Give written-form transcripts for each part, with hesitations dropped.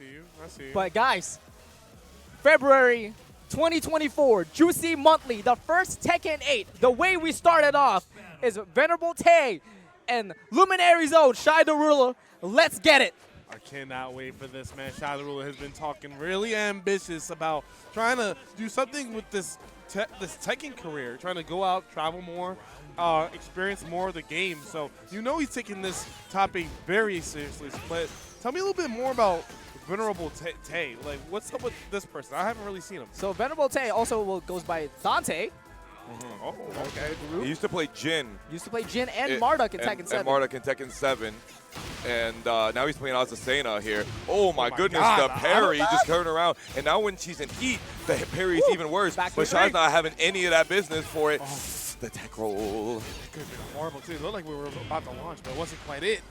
see you. I see you. But guys, February 2024, Juicy Monthly, the first Tekken 8. The way we started off is Venerable Tay and Luminary Zone, ShyTheRula. Let's get it. I cannot wait for this, man. ShyTheRula has been talking really ambitious about trying to do something with this Tekken career, trying to go out, travel more, experience more of the game. So you know he's taking this top 8 very seriously. But tell me a little bit more about Venerable Tay. Like, what's up with this person? I haven't really seen him. So Venerable Tay also goes by Dante. Oh, okay. He used to play Jin. Used to play Jin and Marduk in Tekken 7. And Marduk in Tekken 7. And now he's playing Azucena here. Oh my goodness, God, the parry just turned around. And now when she's in heat, the parry is even worse. But Shy's not having any of that business for it. The tech roll. It could have been horrible, too. It looked like we were about to launch, but it wasn't quite it.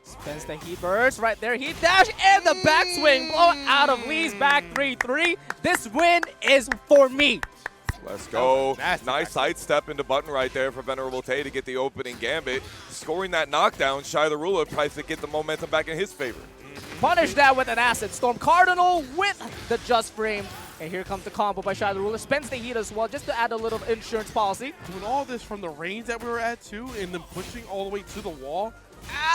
Spends the heat burst right there. Heat dash and the backswing blow out of Lee's back 3-3. This win is for me. Let's go. Nice sidestep into button right there for Venerable Tay to get the opening gambit. Scoring that knockdown, ShyTheRula tries to get the momentum back in his favor. Punish that with an Acid Storm. Cardinal with the just frame. And here comes the combo by ShyTheRula. Spends the heat as well just to add a little insurance policy. Doing all this from the range that we were at, too, and then pushing all the way to the wall.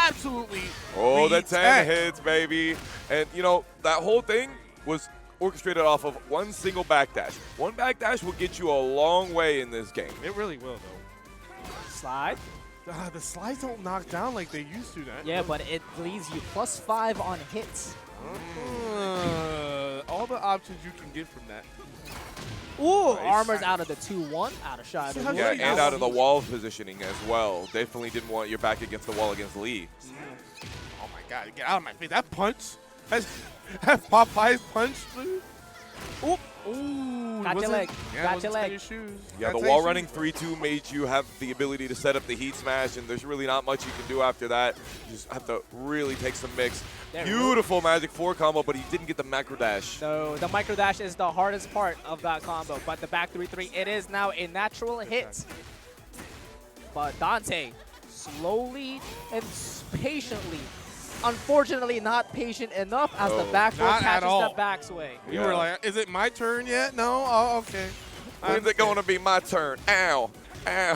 Absolutely. Oh, the 10 hits, baby. And, you know, that whole thing was orchestrated off of one single backdash. One backdash will get you a long way in this game. It really will, though. Slide. The slides don't knock down like they used to. Yeah, but it leaves you +5 on hits. All the options you can get from that. Ooh, armor's out of the 2-1, out of ShyTheRula. Yeah, and out of the wall positioning as well. Definitely didn't want your back against the wall against Lee. Oh my God, get out of my face. That punch. That's Popeye's punch, dude. Oop. Ooh, Got your leg. Got your leg. Yeah, the wall running 3-2 made you have the ability to set up the heat smash, and there's really not much you can do after that. You just have to really take some mix. Beautiful Magic 4 combo, but he didn't get the macro dash. No, the micro dash is the hardest part of that combo, but the back 3-3, it is now a natural hit. But Dante, slowly and patiently, unfortunately not patient enough as the back four catches the backswing. We were like, is it my turn yet? No? Oh, okay. When's it going to be my turn? Ow. Ow.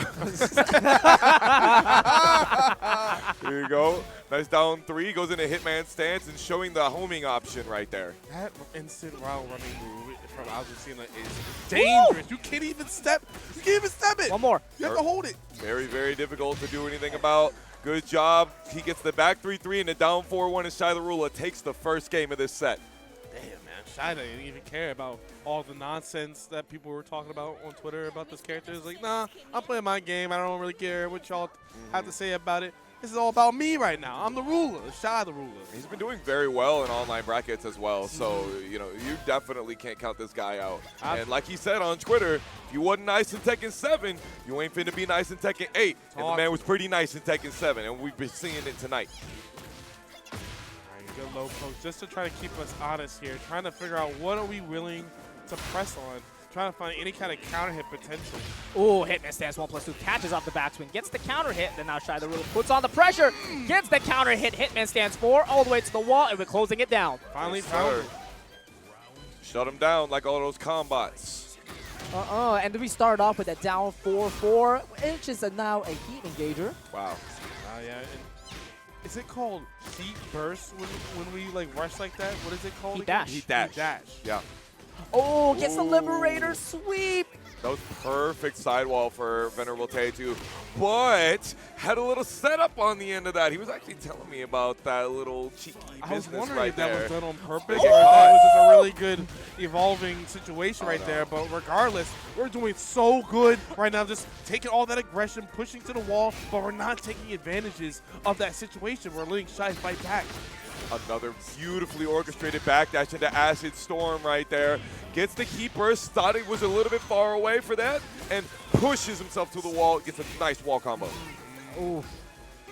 Here you go. Nice down 3. Goes into Hitman stance and showing the homing option right there. That instant round running move from Azucena is dangerous. You can't even step. You can't even step it. One more. You have to hold it. Very, very difficult to do anything about. Good job. He gets the back 3-3 and the down 4-1, and ShyTheRula takes the first game of this set. Damn, man. Shy didn't even care about all the nonsense that people were talking about on Twitter about this character. It's like, nah, I'm playing my game. I don't really care what y'all have to say about it. This is all about me right now. I'm the ruler, ShyTheRula. He's been doing very well in online brackets as well, so, you know, you definitely can't count this guy out. And like he said on Twitter, if you wasn't nice in Tekken 7, you ain't finna be nice in Tekken 8. And the man was pretty nice in Tekken 7, and we've been seeing it tonight. All right, good low post, just to try to keep us honest here, trying to figure out what are we willing to press on. Trying to find any kind of counter hit potential. Ooh, Hitman stance 1+2, catches off the backswing, gets the counter hit, then now ShyTheRula puts on the pressure, gets the counter hit, Hitman stance 4, all the way to the wall, and we're closing it down. Finally found it. Shut him down like all those combats. And we start off with a down 4-4, which is now a heat engager. Wow. Yeah. And is it called heat burst when we like rush like that? What is it called? Heat dash. Heat dash. Heat dash. Yeah. Oh, gets the Liberator sweep. That was perfect sidewall for Venerable Tay too, but had a little setup on the end of that. He was actually telling me about that little cheeky business right there. I was wondering if that was done on purpose or if that was just a really good evolving situation right there. But regardless, we're doing so good right now, just taking all that aggression, pushing to the wall, but we're not taking advantages of that situation. We're letting Shy fight back. Another beautifully orchestrated backdash into Acid Storm right there. Gets the heat burst, thought he was a little bit far away for that, and pushes himself to the wall, gets a nice wall combo. Ooh.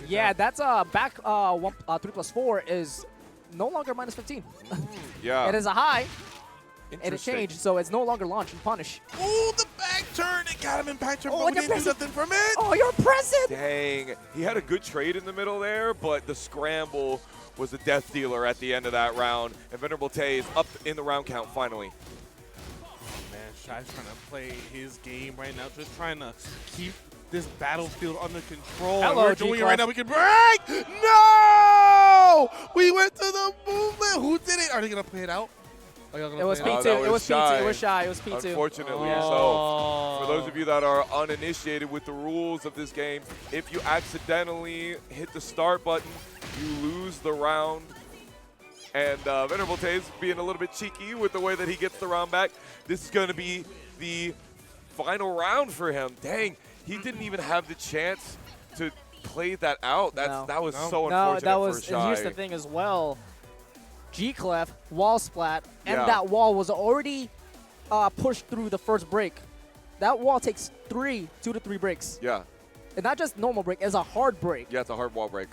Yeah, that's back 3+4 is no longer -15. Yeah. It is a high, and it changed, so it's no longer launch and punish. Ooh, the back turn, it got him in back turn, but we didn't do nothing from it. Oh, you're present. Dang, he had a good trade in the middle there, but the scramble was the death dealer at the end of that round. And Venerable is up in the round count finally. Man, Shy's trying to play his game right now, just trying to keep this battlefield under control. Hello, We're doing it right now. We can break! No! We went to the movement. Who did it? Are they going to play it out? It was P2. P2. It was P2. It was Shy. It was P2. Unfortunately, Oh. so for those of you that are uninitiated with the rules of this game, if you accidentally hit the start button, you lose the round. And Venerable is being a little bit cheeky with the way that he gets the round back. This is going to be the final round for him. Dang, he didn't even have the chance to play that out. That was so unfortunate for Shy. And here's the thing as well. G-Clef, wall splat, and Yeah. that wall was already pushed through the first break. That wall takes 2 to 3 breaks. Yeah. And not just normal break, it's a hard break. Yeah, it's a hard wall break.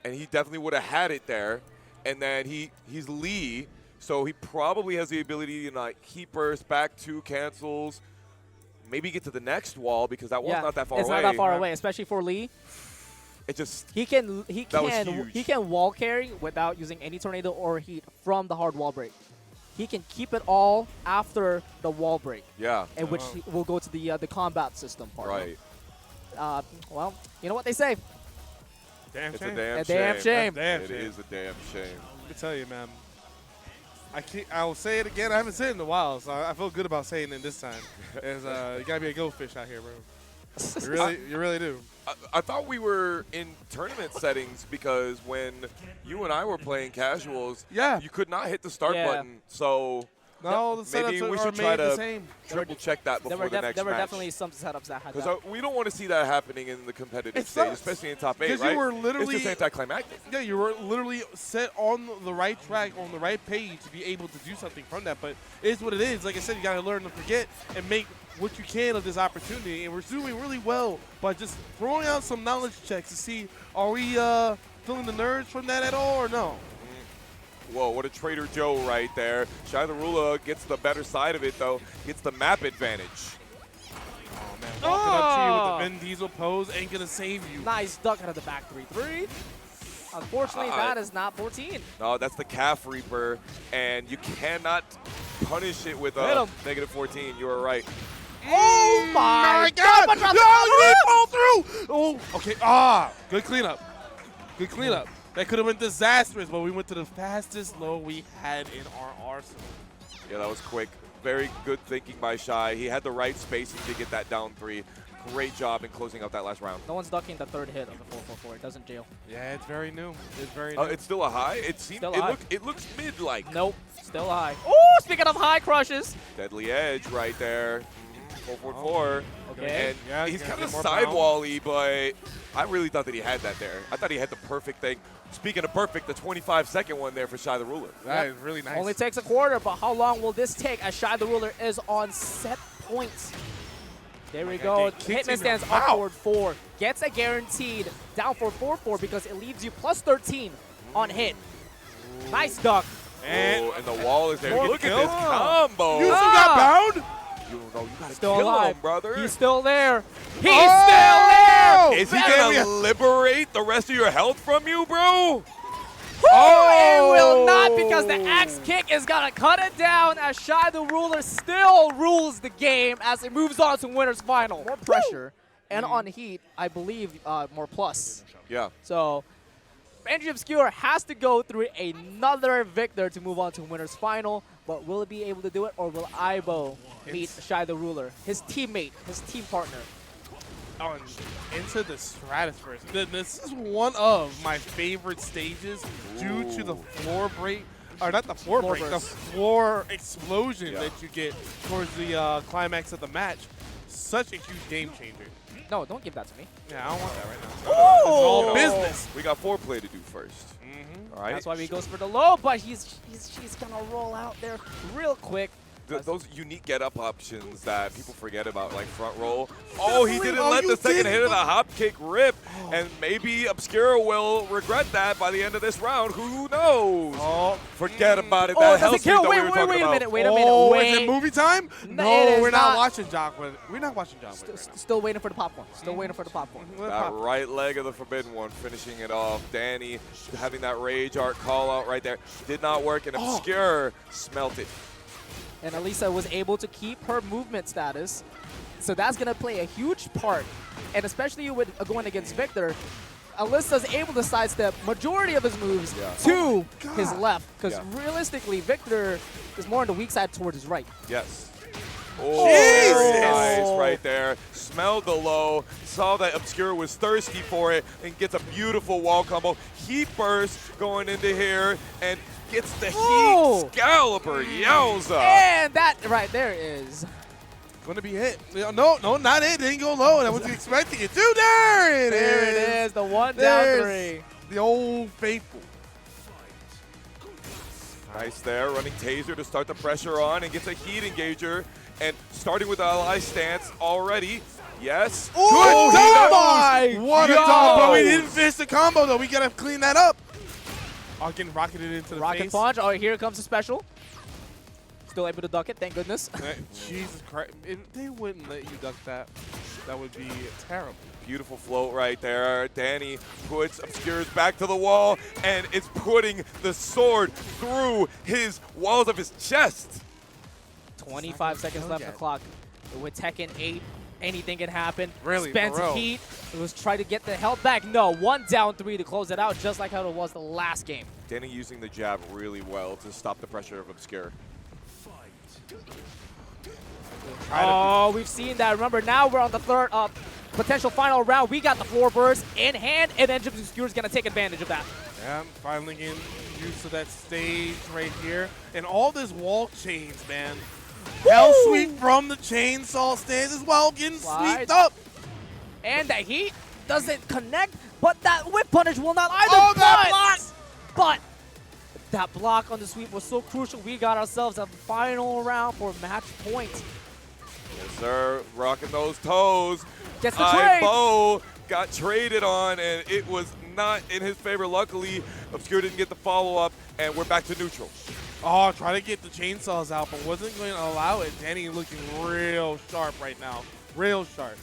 And he definitely would have had it there. And then he's Lee, so he probably has the ability to like keep burst back 2 cancels, maybe get to the next wall because that wall's not that far away. It's not that far away, especially for Lee. It just He can wall carry without using any tornado or heat from the hard wall break. He can keep it all after the wall break. Yeah. And which will go to the combat system part. Right. Well, you know what they say. Damn It's shame. a damn A shame. damn shame. It is a damn shame. Let me tell you, man. I will say it again. I haven't said it in a while, so I feel good about saying it this time. You gotta be a goldfish out here, bro. You really do. I thought we were in tournament settings because when you and I were playing casuals, you could not hit the start button. So no, the maybe setups we are should made try the to same. triple check that before the next match. There were definitely some setups that had that. Because we don't want to see that happening in the competitive It stage, sucks. especially in top 8, Because right? you were literally it's just anticlimactic. Yeah, you were literally set on the right track, on the right page to be able to do something from that. But it is what it is. Like I said, you got to learn to forget and make what you can of this opportunity. And we're doing really well by just throwing out some knowledge checks to see, are we feeling the nerves from that at all or no? Whoa, what a Trader Joe right there. ShyTheRula gets the better side of it, though. Gets the map advantage. Oh, man. Walking up to you with the Vin Diesel pose ain't going to save you. Nice duck out of the back 3-3. Unfortunately, that is not 14. No, that's the Calf Reaper, and you cannot punish it with a negative 14. You are right. Oh my God! No, you didn't fall through! Oh, okay. Good cleanup. Good cleanup. That could have been disastrous, but we went to the fastest low we had in our arsenal. Yeah, that was quick. Very good thinking by Shy. He had the right spacing to get that down 3. Great job in closing out that last round. No one's ducking the 3rd hit of the 444. It doesn't jail. Yeah, it's very new. It's very new. It's still a high? It looks mid-like. Nope. Still high. Oh, speaking of high crushes. Deadly Edge right there. 444. Okay. And Yeah, he's kind of more sidewall-y, but I really thought that he had that there. I thought he had the perfect thing. Speaking of perfect, the 25-second one there for ShyTheRula. That is really nice. Only takes a quarter, but how long will this take as ShyTheRula is on set points? There we go. Hitman stands upward 4. Gets a guaranteed down for 4-4 because it leaves you plus 13 on hit. Nice duck. And the wall is there. Look at this combo. You still got bound? You gotta Still kill alive. him, brother. He's still there. He's still there. Is he gonna liberate the rest of your health from you, bro? It will not, because the axe kick is gonna cut it down as ShyTheRula still rules the game as it moves on to winner's final. More pressure and on heat, I believe more plus. Yeah. So Andrew Obscure has to go through another victor to move on to winner's final, but will it be able to do it, or will Aibo meet ShyTheRula, his teammate, his team partner? Into the stratosphere. This is one of my favorite stages due to the floor break, or not the floor break, the floor explosion that you get towards the climax of the match. Such a huge game changer. No, don't give that to me. Yeah, I don't want that right now. Oh! It's all business. We got foreplay to do first. All right. That's why he goes for the low, but he's gonna roll out there real quick. those unique get-up options that people forget about, like front roll. Oh, he didn't let the second hit of the hop kick rip, and maybe Obscura will regret that by the end of this round. Who knows? Oh, forget about it. Oh, That does it kill? that we were talking Wait a about. minute. Wait a minute. Oh, wait. is it movie time? No, No, we're not not. watching John. We're not watching John. Still waiting for the popcorn. Still waiting for the popcorn. That right leg of the Forbidden One finishing it off. Danny having that Rage Art call out right there. Did not work, and Obscure smelt it. And Alisa was able to keep her movement status. So that's going to play a huge part. And especially with going against Victor, Alisa's able to sidestep majority of his moves to his left. Because realistically, Victor is more on the weak side towards his right. Yes. Oh, Jesus! Nice right there. Smelled the low, saw that Obscure was thirsty for it, and gets a beautiful wall combo. Heat burst going into here, and gets the heat scalper. Yowza! And that right there is gonna be hit. No, not it. Didn't go low. I wasn't expecting it to. There it is. There it is. The one down three. The old faithful. Nice there, running Taser to start the pressure on, and gets a heat engager. And starting with the ally stance already. Yes. Ooh, Good what a combo. We didn't finish the combo, though. We got to clean that up. Oh, getting rocketed into the Rocket face. punch. Oh, here comes the special. Still able to duck it, thank goodness. Jesus Christ. If they wouldn't let you duck that, that would be terrible. Beautiful float right there. Danny puts Obscure's back to the wall, and it's putting the sword through his walls of his chest. 25 seconds left on the clock. With Tekken 8, anything can happen. Really, Spent heat. It was trying to get the health back. No, 1 down 3 to close it out, just like how it was the last game. Danny using the jab really well to stop the pressure of Obscure. Oh, we've seen that. Remember, now we're on the third potential final round. We got the 4 bursts in hand, and then Obscure's going to take advantage of that. Yeah, finally getting used to that stage right here. And all this wall chains, man. Hell sweep from the chainsaw stands as well, getting sweeped up. And that heat doesn't connect, but that whip punish will not either. Oh, that block! But that block on the sweep was so crucial. We got ourselves a final round for match point. Yes, sir. Rocking those toes. Gets the trade. Aibo got traded on, and it was not in his favor. Luckily, Obscure didn't get the follow-up, and we're back to neutral. Oh, try to get the chainsaws out, but wasn't going to allow it. Danny looking real sharp right now. Real sharp.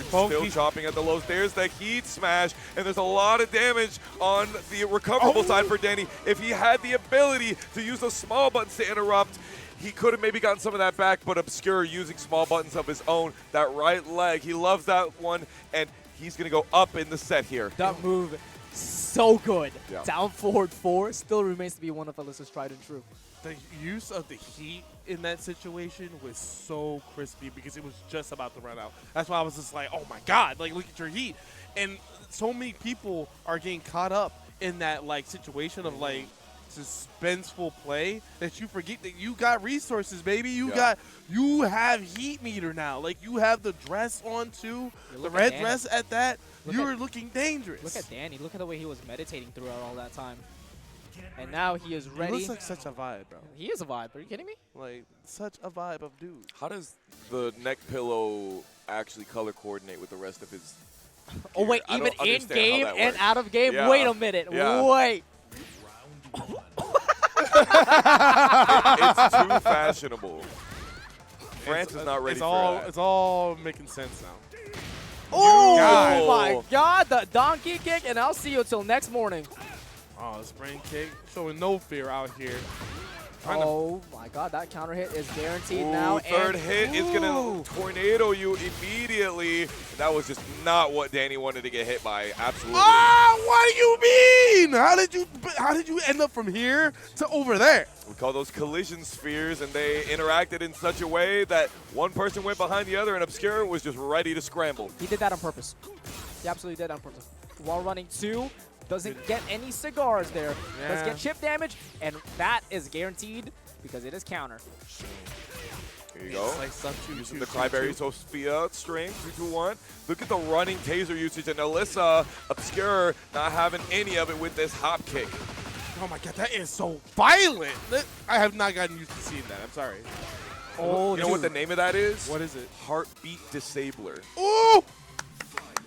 Still chopping at the low stairs. The heat smash, and there's a lot of damage on the recoverable side for Danny. If he had the ability to use those small buttons to interrupt, he could have maybe gotten some of that back, but Obscure using small buttons of his own. That right leg, he loves that one, and he's going to go up in the set here. That move, so good. Yeah. Down forward 4 still remains to be one of Alisa's tried and true. The use of the heat in that situation was so crispy because it was just about to run out. That's why I was just like, oh my God, like look at your heat. And so many people are getting caught up in that like situation of like suspenseful play that you forget that you got resources, baby. You have heat meter now. Like you have the dress on too, the red dress at that. You're looking dangerous. Look at Danny. Look at the way he was meditating throughout all that time. And now he is ready. He looks like such a vibe, bro. He is a vibe. Are you kidding me? Like such a vibe of dude. How does the neck pillow actually color coordinate with the rest of his gear? Oh, wait, even in game and out of game? Yeah. Wait a minute. Yeah. Wait. It's too fashionable. France is not ready for that. It's all making sense now. Oh my God, the donkey kick, and I'll see you until next morning. Oh, the spring kick, showing no fear out here. Oh my God, that counter hit is guaranteed now. Third hit is gonna tornado you immediately. That was just not what Danny wanted to get hit by. Absolutely. Ah, what do you mean? How did you end up from here to over there? We call those collision spheres, and they interacted in such a way that one person went behind the other, and Obscure was just ready to scramble. He did that on purpose. He absolutely did that on purpose. While running 2, doesn't get any cigars there. Does get chip damage, and that is guaranteed because it is counter. Here you go. Like using the Cryberry Sophia string, 3-2-1. Look at the running taser usage, and Alisa, Obscure, not having any of it with this hop kick. Oh my God, that is so violent. I have not gotten used to seeing that. I'm sorry. Oh, you know what the name of that is? What is it? Heartbeat Disabler. Ooh!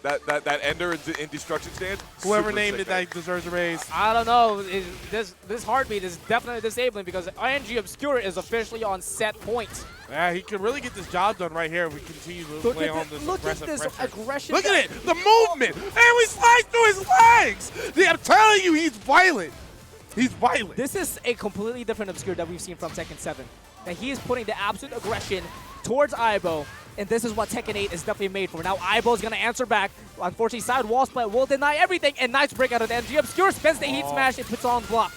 That ender in destruction stand. Whoever super named sick, it, man. that deserves a raise. I don't know. This heartbeat is definitely disabling because ING Obscure is officially on set point. Yeah, he could really get this job done right here if we continue to Look play at on this look at aggressive this pressure. aggression. Look at it! The movement! And we slice through his legs! I'm telling you, he's violent. He's violent. This is a completely different Obscure that we've seen from Tekken 7. That he is putting the absolute aggression towards Aibo, and this is what Tekken 8 is definitely made for. Now Aibo's going to answer back. Unfortunately, side wall split will deny everything, and nice break out of the NG. Obscure spends the heat smash and puts on block.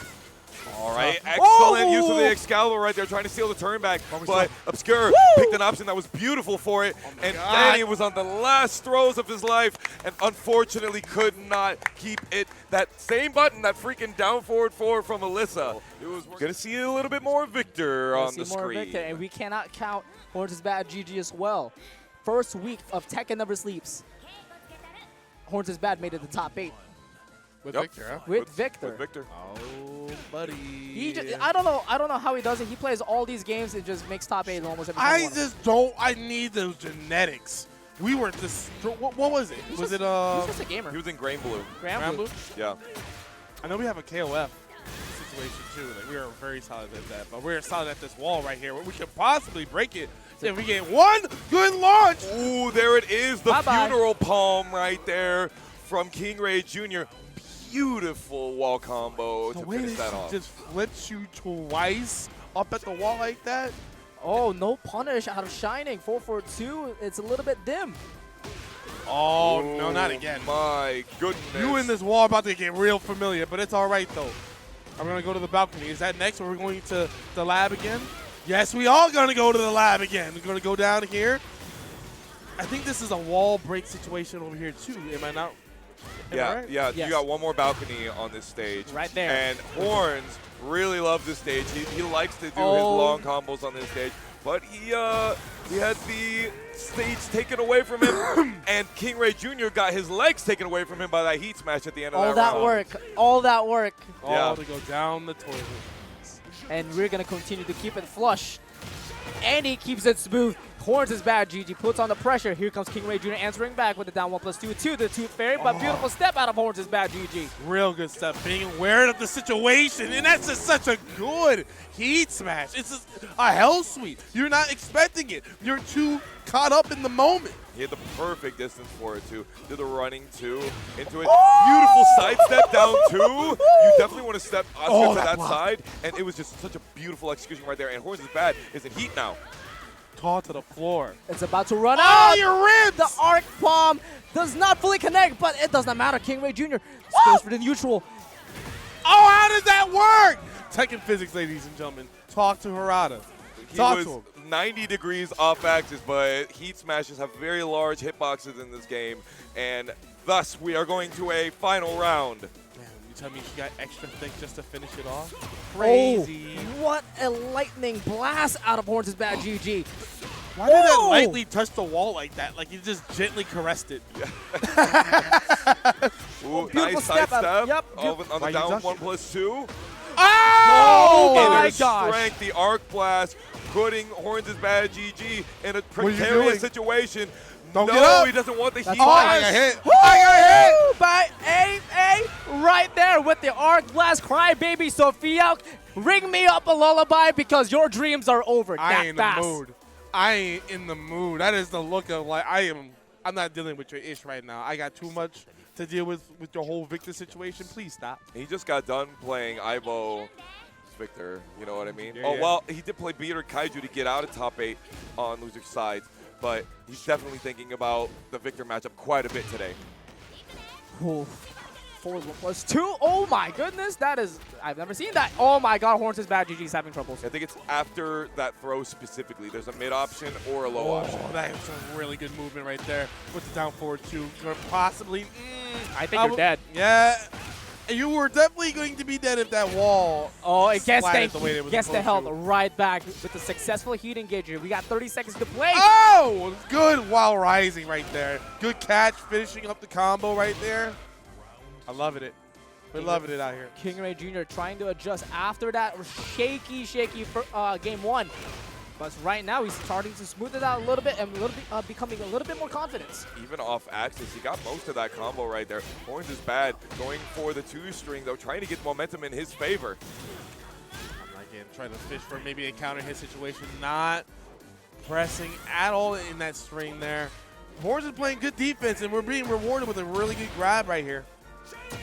All right, excellent use of the Excalibur right there, trying to steal the turn back, but Obscure picked an option that was beautiful for it, and then he was on the last throws of his life, and unfortunately could not keep it. That same button, that freaking down forward 4 from Alisa. It was gonna see a little bit more Victor on the screen. Victor, and we cannot count Hornzisbadgg GG as well. First week of Tekken Never Sleeps. Hornzisbadgg made it the top 8. With Victor, huh? With Victor. With Victor. Oh, buddy. He just, I don't know how he does it. He plays all these games and just makes top 8 in almost every I single one. just don't. I need those genetics. We were this. What was it? Was it He's just a gamer. He was in Grain Blue. Grand Blue. Yeah. I know we have a KOF situation too. Like we are very solid at that, but we're solid at this wall right here. We could possibly break it if we get one good launch. Ooh, there it is. The Bye-bye. funeral palm right there from KingReyJr. Beautiful wall combo The to way finish that that off. she just flips you twice up at the wall like that. Oh, no punish out of Shining. 4-4-2. It's a little bit dim. Oh, no, not again. My goodness. You and this wall about to get real familiar, but it's all right, though. I'm going to go to the balcony. Is that next, or we're going to the lab again? Yes, we are going to go to the lab again. We're going to go down here. I think this is a wall break situation over here, too. Am I not? Yeah, right? yeah. Yes. You got one more balcony on this stage. Right there. And Horns really loves this stage. He likes to do his long combos on this stage. But he had the stage taken away from him, and KingReyJr. got his legs taken away from him by that heat smash at the end of All that that round. work. All that work. All to go down the toilet. And we're going to continue to keep it flush. And he keeps it smooth. Hornzisbadgg GG puts on the pressure. Here comes KingReyJr. answering back with the down 1+2 to the Tooth Fairy. But beautiful step out of Hornzisbadgg GG. Real good stuff. Being aware of the situation, and that's just such a good heat smash. It's just a hell sweep. You're not expecting it. You're too caught up in the moment. He had the perfect distance for it, too. Did the running, too, into it. Beautiful sidestep down, too. You definitely want to step Asuka to that side. And it was just such a beautiful execution right there. And Hornzisbadgg is in heat now. Taught to the floor. It's about to run out. Oh, your ribs! The arc bomb does not fully connect, but it does not matter. KingReyJr. goes for the neutral. Oh, how does that work? Tekken physics, ladies and gentlemen. Talk to Harada. He Talk was to him. 90 degrees off axis, but heat smashes have very large hitboxes in this game. And thus, we are going to a final round. Man, you tell me she got extra thick just to finish it off? Oh, Crazy. what a lightning blast out of Hornzisbadgg GG. Why did that lightly touch the wall like that? Like you just gently caressed it. Ooh, beautiful nice step side out. step Yep. on the down 1+2. Oh my Inner gosh. strength, the arc blast, putting Hornzisbadgg GG in a you precarious doing? situation. Don't no, get up. he doesn't want the heat. Oh, I got hit. I got hit. By A right there with the arc blast. Crybaby Sophia, ring me up a lullaby because your dreams are over. I ain't in fast. the mood. I ain't in the mood. That is the look of like I'm not dealing with your ish right now. I got too much to deal with your whole Victor situation. Please stop. He just got done playing Aibo Victor, you know what I mean? Yeah, oh, yeah. well, he did play Beater Kaiju to get out of top 8 on loser sides, but he's definitely thinking about the Victor matchup quite a bit today. Ooh. 4+2. Oh my goodness, that is, I've never seen that. Oh my god, Hornzisbadgg GG's having troubles. I think it's after that throw specifically. There's a mid option or a low option. Oh, that is a really good movement right there with the down forward two. Or possibly. I think you're dead. Yeah. You were definitely going to be dead if that wall. Oh, it gets splatted the way it was the supposed health to. right back with the successful heat engager. We got 30 seconds to play. Oh, good while rising right there. Good catch, finishing up the combo right there. I loving it. We're loving it out here. KingReyJr. trying to adjust after that shaky game 1. But right now, he's starting to smooth it out a little bit and becoming a little bit more confident. Even off axis, he got most of that combo right there. Hornzisbadgg going for the 2-string, though, trying to get momentum in his favor. Again, trying to fish for maybe a counter hit situation, not pressing at all in that string there. Horns is playing good defense, and we're being rewarded with a really good grab right here.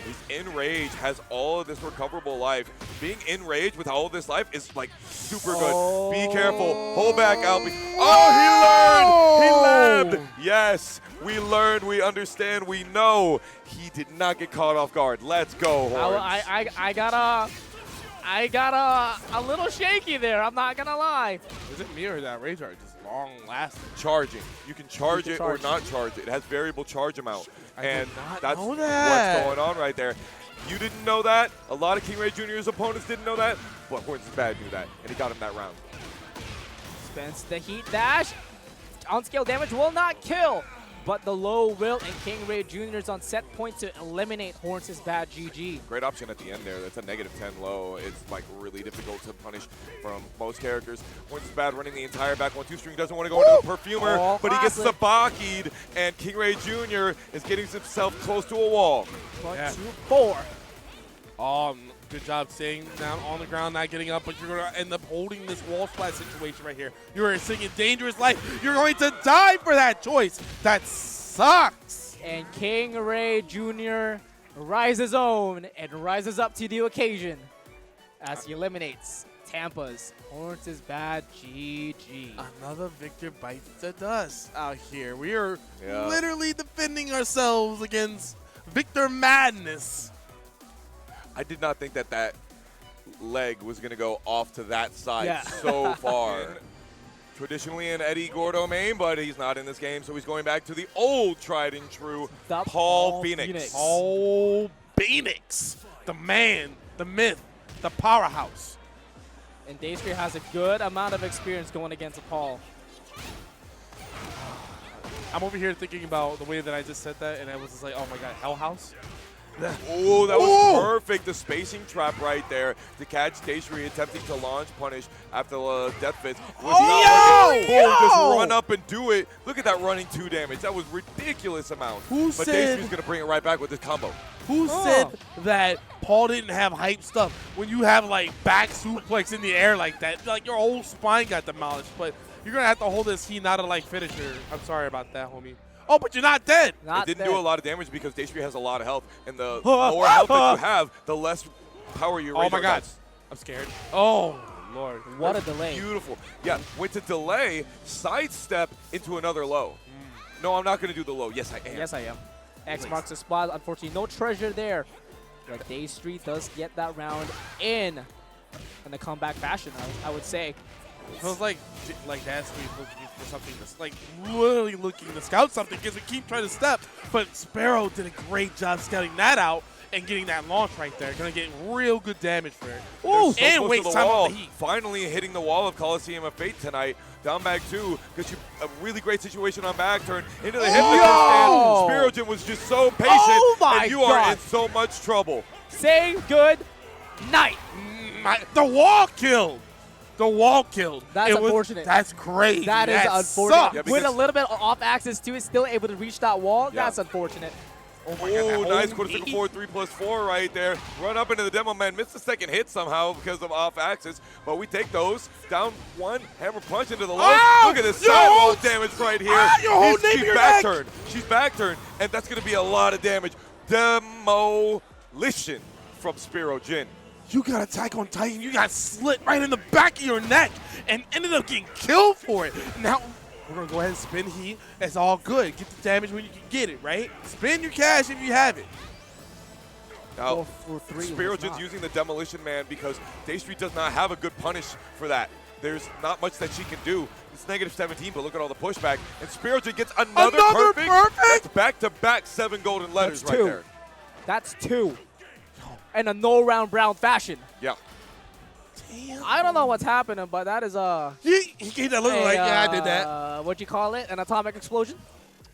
He's in rage, has all of this recoverable life. Being in rage with all of this life is like super good. Be careful. Hold back, Albie. Oh, he learned. He labbed. Yes, we learned. We understand. We know. He did not get caught off guard. Let's go, Horns. I got a little shaky there. I'm not gonna lie. Is it me or that rage art just long lasting? Charging. You can charge it or not charge it. It has variable charge amount. And that's what's going on right there. You didn't know that. A lot of KingReyJr's opponents didn't know that. But Hornzisbadgg knew that, and he got him that round. Spends the heat dash. On-scale damage will not kill, but the low will, and KingReyJr is on set point to eliminate Hornzisbadgg. GG. Great option at the end there. That's a -10 low. It's like really difficult to punish from most characters. Hornzisbadgg running the entire back 1-2 string, doesn't want to go into the Perfumer, but he gets Sabaki'd, and KingReyJr is getting himself close to a wall. 1, 2, 4. Good job staying down on the ground, not getting up, but you're going to end up holding this wall splat situation right here. You're singing dangerous life. You're going to die for that choice. That sucks. And KingReyJr rises on and rises up to the occasion as he eliminates Tampa's Hornzisbadgg. GG. Another victor bites the dust out here. We are literally defending ourselves against Victor Madness. I did not think that that leg was going to go off to that side so far. Traditionally an Eddie Gordo main, but he's not in this game, so he's going back to the old tried and true Paul Phoenix. Paul Phoenix, the man, the myth, the powerhouse. And Dastry has a good amount of experience going against Paul. I'm over here thinking about the way that I just said that, and I was just like, oh my god, Hell House? Oh, that was perfect. The spacing trap right there to catch Dastry attempting to launch punish after the death fist. Just run up and do it. Look at that running 2 damage. That was ridiculous amount. But Dastry's going to bring it right back with this combo. Who said that Paul didn't have hype stuff when you have like back suplex in the air like that? Like your whole spine got demolished, but you're going to have to hold this Hinata-like finisher. I'm sorry about that, homie. Oh, but you're not dead. It didn't do a lot of damage because Dastry has a lot of health, and the more health that you have, the less power your razor does. I'm scared. Oh, Lord. What a delay. Beautiful. Yeah, went to delay, sidestep into another low. No, I'm not going to do the low. Yes, I am. Yes, I am. X marks the spot. Unfortunately, no treasure there. But Dastry does get that round in the comeback fashion, I would say. So it's like Dastry looking for something that's like literally looking to scout something because we keep trying to step. But Spero did a great job scouting that out and getting that launch right there. Gonna get real good damage for it. Ooh, and waste time on the heat. Finally hitting the wall of Coliseum of Fate tonight. Down back 2, gets you a really great situation on back turn into the hip. Spero was just so patient, and you are in so much trouble. Say good night. The wall killed. The wall killed. That's unfortunate. That's crazy. That is unfortunate. With a little bit off axis too, it's still able to reach that wall. Yeah. That's unfortunate. Oh my God, nice quarter circle 4, 3+4 right there. Run up into the demo man. Missed the second hit somehow because of off axis, but we take those. Down 1, hammer punch into the low. Look at this sidewall damage right here. She's back turned. She's back turned, and that's going to be a lot of damage. Demolition from Spero Jin. You got Attack on Titan. You got slit right in the back of your neck and ended up getting killed for it. Now, we're going to go ahead and spin heat. That's all good. Get the damage when you can get it, right? Spend your cash if you have it. Now, Spero Jin's using the Demolition Man because Dastry does not have a good punish for that. There's not much that she can do. It's -17, but look at all the pushback. And Spero Jin gets another perfect. That's back-to-back 7 golden letters right there. That's 2. In a no-round brown fashion. Yeah. Damn. I don't know what's happening, but that is He gave that look like, yeah, I did that. What'd you call it? An atomic explosion?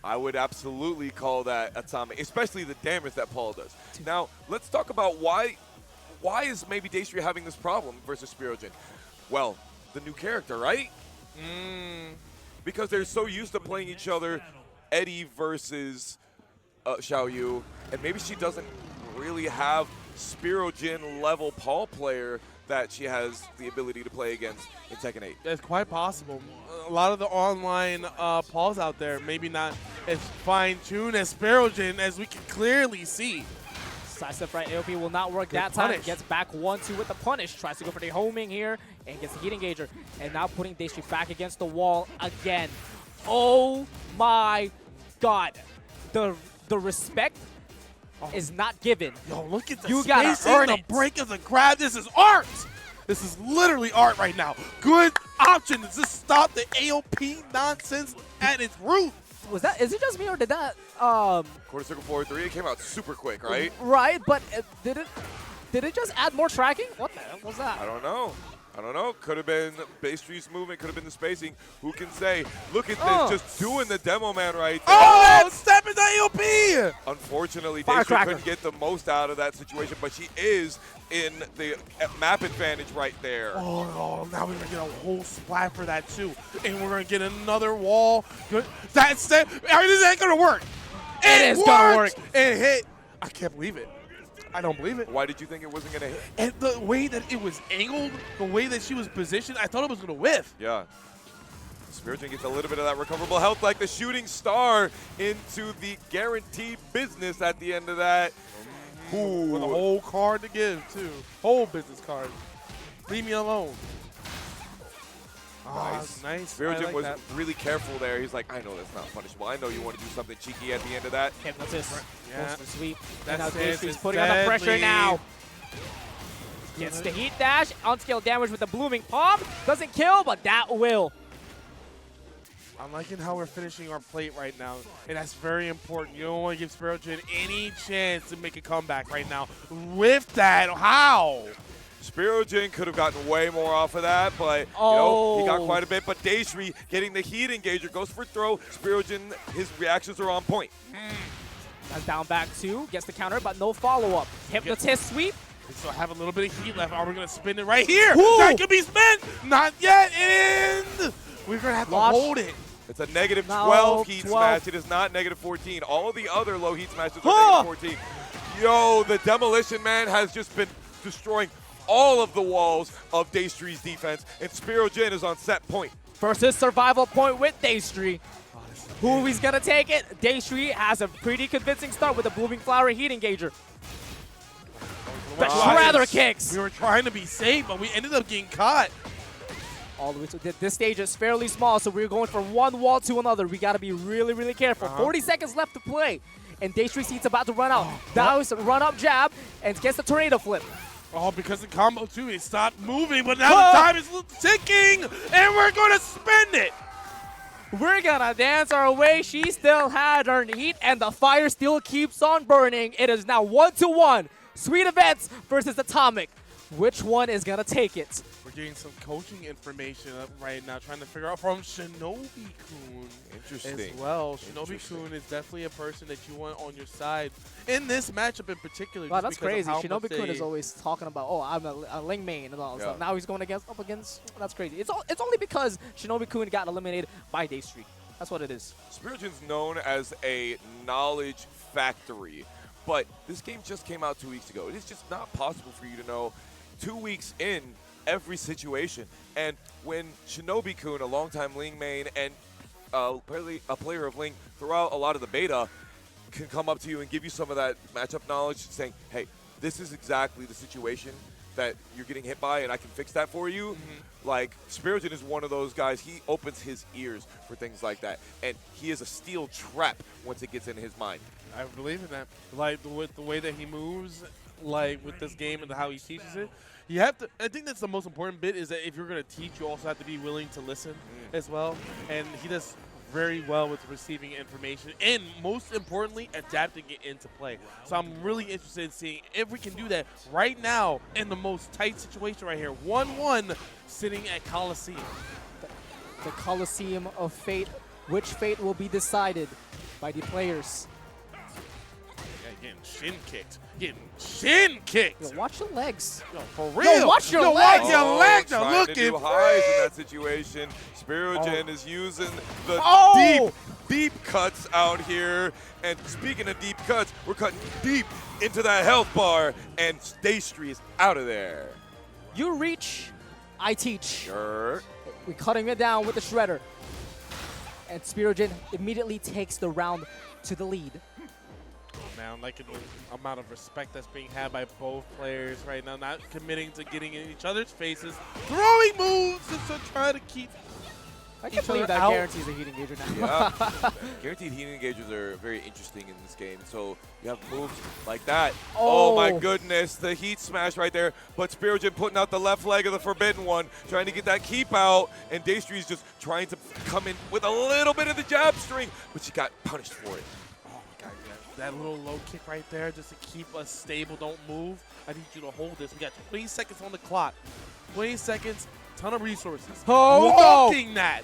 I would absolutely call that atomic, especially the damage that Paul does. Now, let's talk about why is maybe Dastry having this problem versus Spero Jin? Well, the new character, right? Because they're so used to playing each other, Eddie versus Xiayou, and maybe she doesn't really have Spero level Paul player that she has the ability to play against in Tekken 8. It's quite possible. A lot of the online Pauls out there, maybe not as fine-tuned as Spero as we can clearly see. Side step right, AOP will not work Good that time. punish. Gets back 1-2 with the punish. Tries to go for the homing here and gets the heat engager. And now putting Dastry back against the wall again. Oh my god. The respect is not given. Yo, look at the You gotta spacing, earn the it. break of the grab. This is art. This is literally art right now. Good option to just stop the AOP nonsense at its root. Is it just me or did that Quarter circle forward 3, it came out super quick, right? right, but did it just add more tracking? What the hell was that? I don't know. Could have been Dastry's movement, could have been the spacing. Who can say? Look at this, just doing the demo man right there. Oh, that step is AOP! Unfortunately, Dastry Firecracker. couldn't get the most out of that situation, but she is in the map advantage right there. Oh, now we're going to get a whole splat for that, too. And we're going to get another wall. Good. That's it. Is that going to work? It is gonna worked. It hit. I can't believe it. I don't believe it. Why did you think it wasn't going to hit? And the way that it was angled, the way that she was positioned, I thought it was going to whiff. Yeah. Spero gets a little bit of that recoverable health like the shooting star into the guaranteed business at the end of that. Ooh. With a whole card to give, too. Whole business card. Leave me alone. Nice. Nice. Spero I like was that. really careful there. He's like, I know that's not punishable. I know you want to do something cheeky at the end of that. Hypnotist. Yeah. Goes for sweep. That And now stance Dastry's is putting on the pressure deadly. now. Gets the heat dash. Unscale damage with the blooming palm. Doesn't kill, but that will. I'm liking how we're finishing our plate right now, and that's very important. You don't want to give Spero any chance to make a comeback right now. With that, how? Spero could have gotten way more off of that, but you know, he got Oh. quite a bit. But Dastry getting the heat engager, goes for throw. Spero his reactions are on point. That's down back 2. Gets the counter, but no follow-up. Hypnotist sweep. We still have a little bit of heat left. Are we going to spin it right here? Ooh. That could be spent. Not yet. And we're going to have to Launch. hold it. It's a negative No, 12 heat 12. smash. It is not negative 14. All of the other low heat smashes are negative 14. Yo, the Demolition Man has just been destroying all of the walls of Dastry's defense, and Spero is on set point. Versus survival point with Dastry. Who he's gonna take it? Dastry has a pretty convincing start with a blooming flower heat engager. The Shredder kicks. We were trying to be safe, but we ended up getting caught. All the way to this stage is fairly small, so we're going from one wall to another. We gotta be really, really careful. 40 seconds left to play, and Dastry seat's about to run out. Now it's a run-up jab and gets the tornado flip. Oh, because the combo, too, it stopped moving, but now the time is ticking, and we're going to spend it. We're gonna dance our way. She still had her heat, and the fire still keeps on burning. It is now 1-1. Sweet Events versus Atomic. Which one is gonna take it? We're getting some coaching information up right now, trying to figure out from Shinobi-kun Interesting. as well. Shinobi-kun is definitely a person that you want on your side in this matchup in particular. Wow, just that's because of crazy. how much Shinobi-kun they- is always talking about, oh, I'm a Ling main and all that Yeah. stuff. Now he's going up against. That's crazy. It's only because Shinobi-kun got eliminated by Dastry. That's what it is. Spero known as a knowledge factory, but this game just came out 2 weeks ago. It is just not possible for you to know 2 weeks in every situation. And when Shinobi-kun, a longtime Ling main and a player of Ling throughout a lot of the beta, can come up to you and give you some of that matchup knowledge, saying, hey, this is exactly the situation that you're getting hit by, and I can fix that for you. Like, Spero is one of those guys. He opens his ears for things like that, and he is a steel trap once it gets in his mind. I believe in that. Like, with the way that he moves, like, with this game and how he teaches it, you have to, I think that's the most important bit, is that if you're going to teach, you also have to be willing to listen as well. And he does very well with receiving information and, most importantly, adapting it into play. So I'm really interested in seeing if we can do that right now in the most tight situation right here. 1-1 sitting at Coliseum. The Coliseum of Fate. Which fate will be decided by the players? Yeah, getting shin kicked. getting chin kicked. Yo, watch your legs. Yo, for real. Yo, watch your legs. Watch your legs are trying looking to do highs in that situation. SperoGen is using the deep cuts out here. And speaking of deep cuts, we're cutting deep into that health bar, and Dastry is out of there. You reach, I teach. Sure. We're cutting it down with the shredder. And SperoGen immediately takes the round to the lead. Man, I'm liking the amount of respect that's being had by both players right now, not committing to getting in each other's faces, throwing moves just to try to keep I can't believe that guarantees a heat engager now. Yeah, guaranteed heat engagers are very interesting in this game. So you have moves like that. Oh, Oh my goodness, the heat smash right there. But SperoGen putting out the left leg of the forbidden one, trying to get that keep out. And Dastry's just trying to come in with a little bit of the jab string, but she got punished for it. Oh my God, that little low kick right there just to keep us stable, don't move. I need you to hold this. We got 20 seconds on the clock. 20 seconds, ton of resources. Walking that.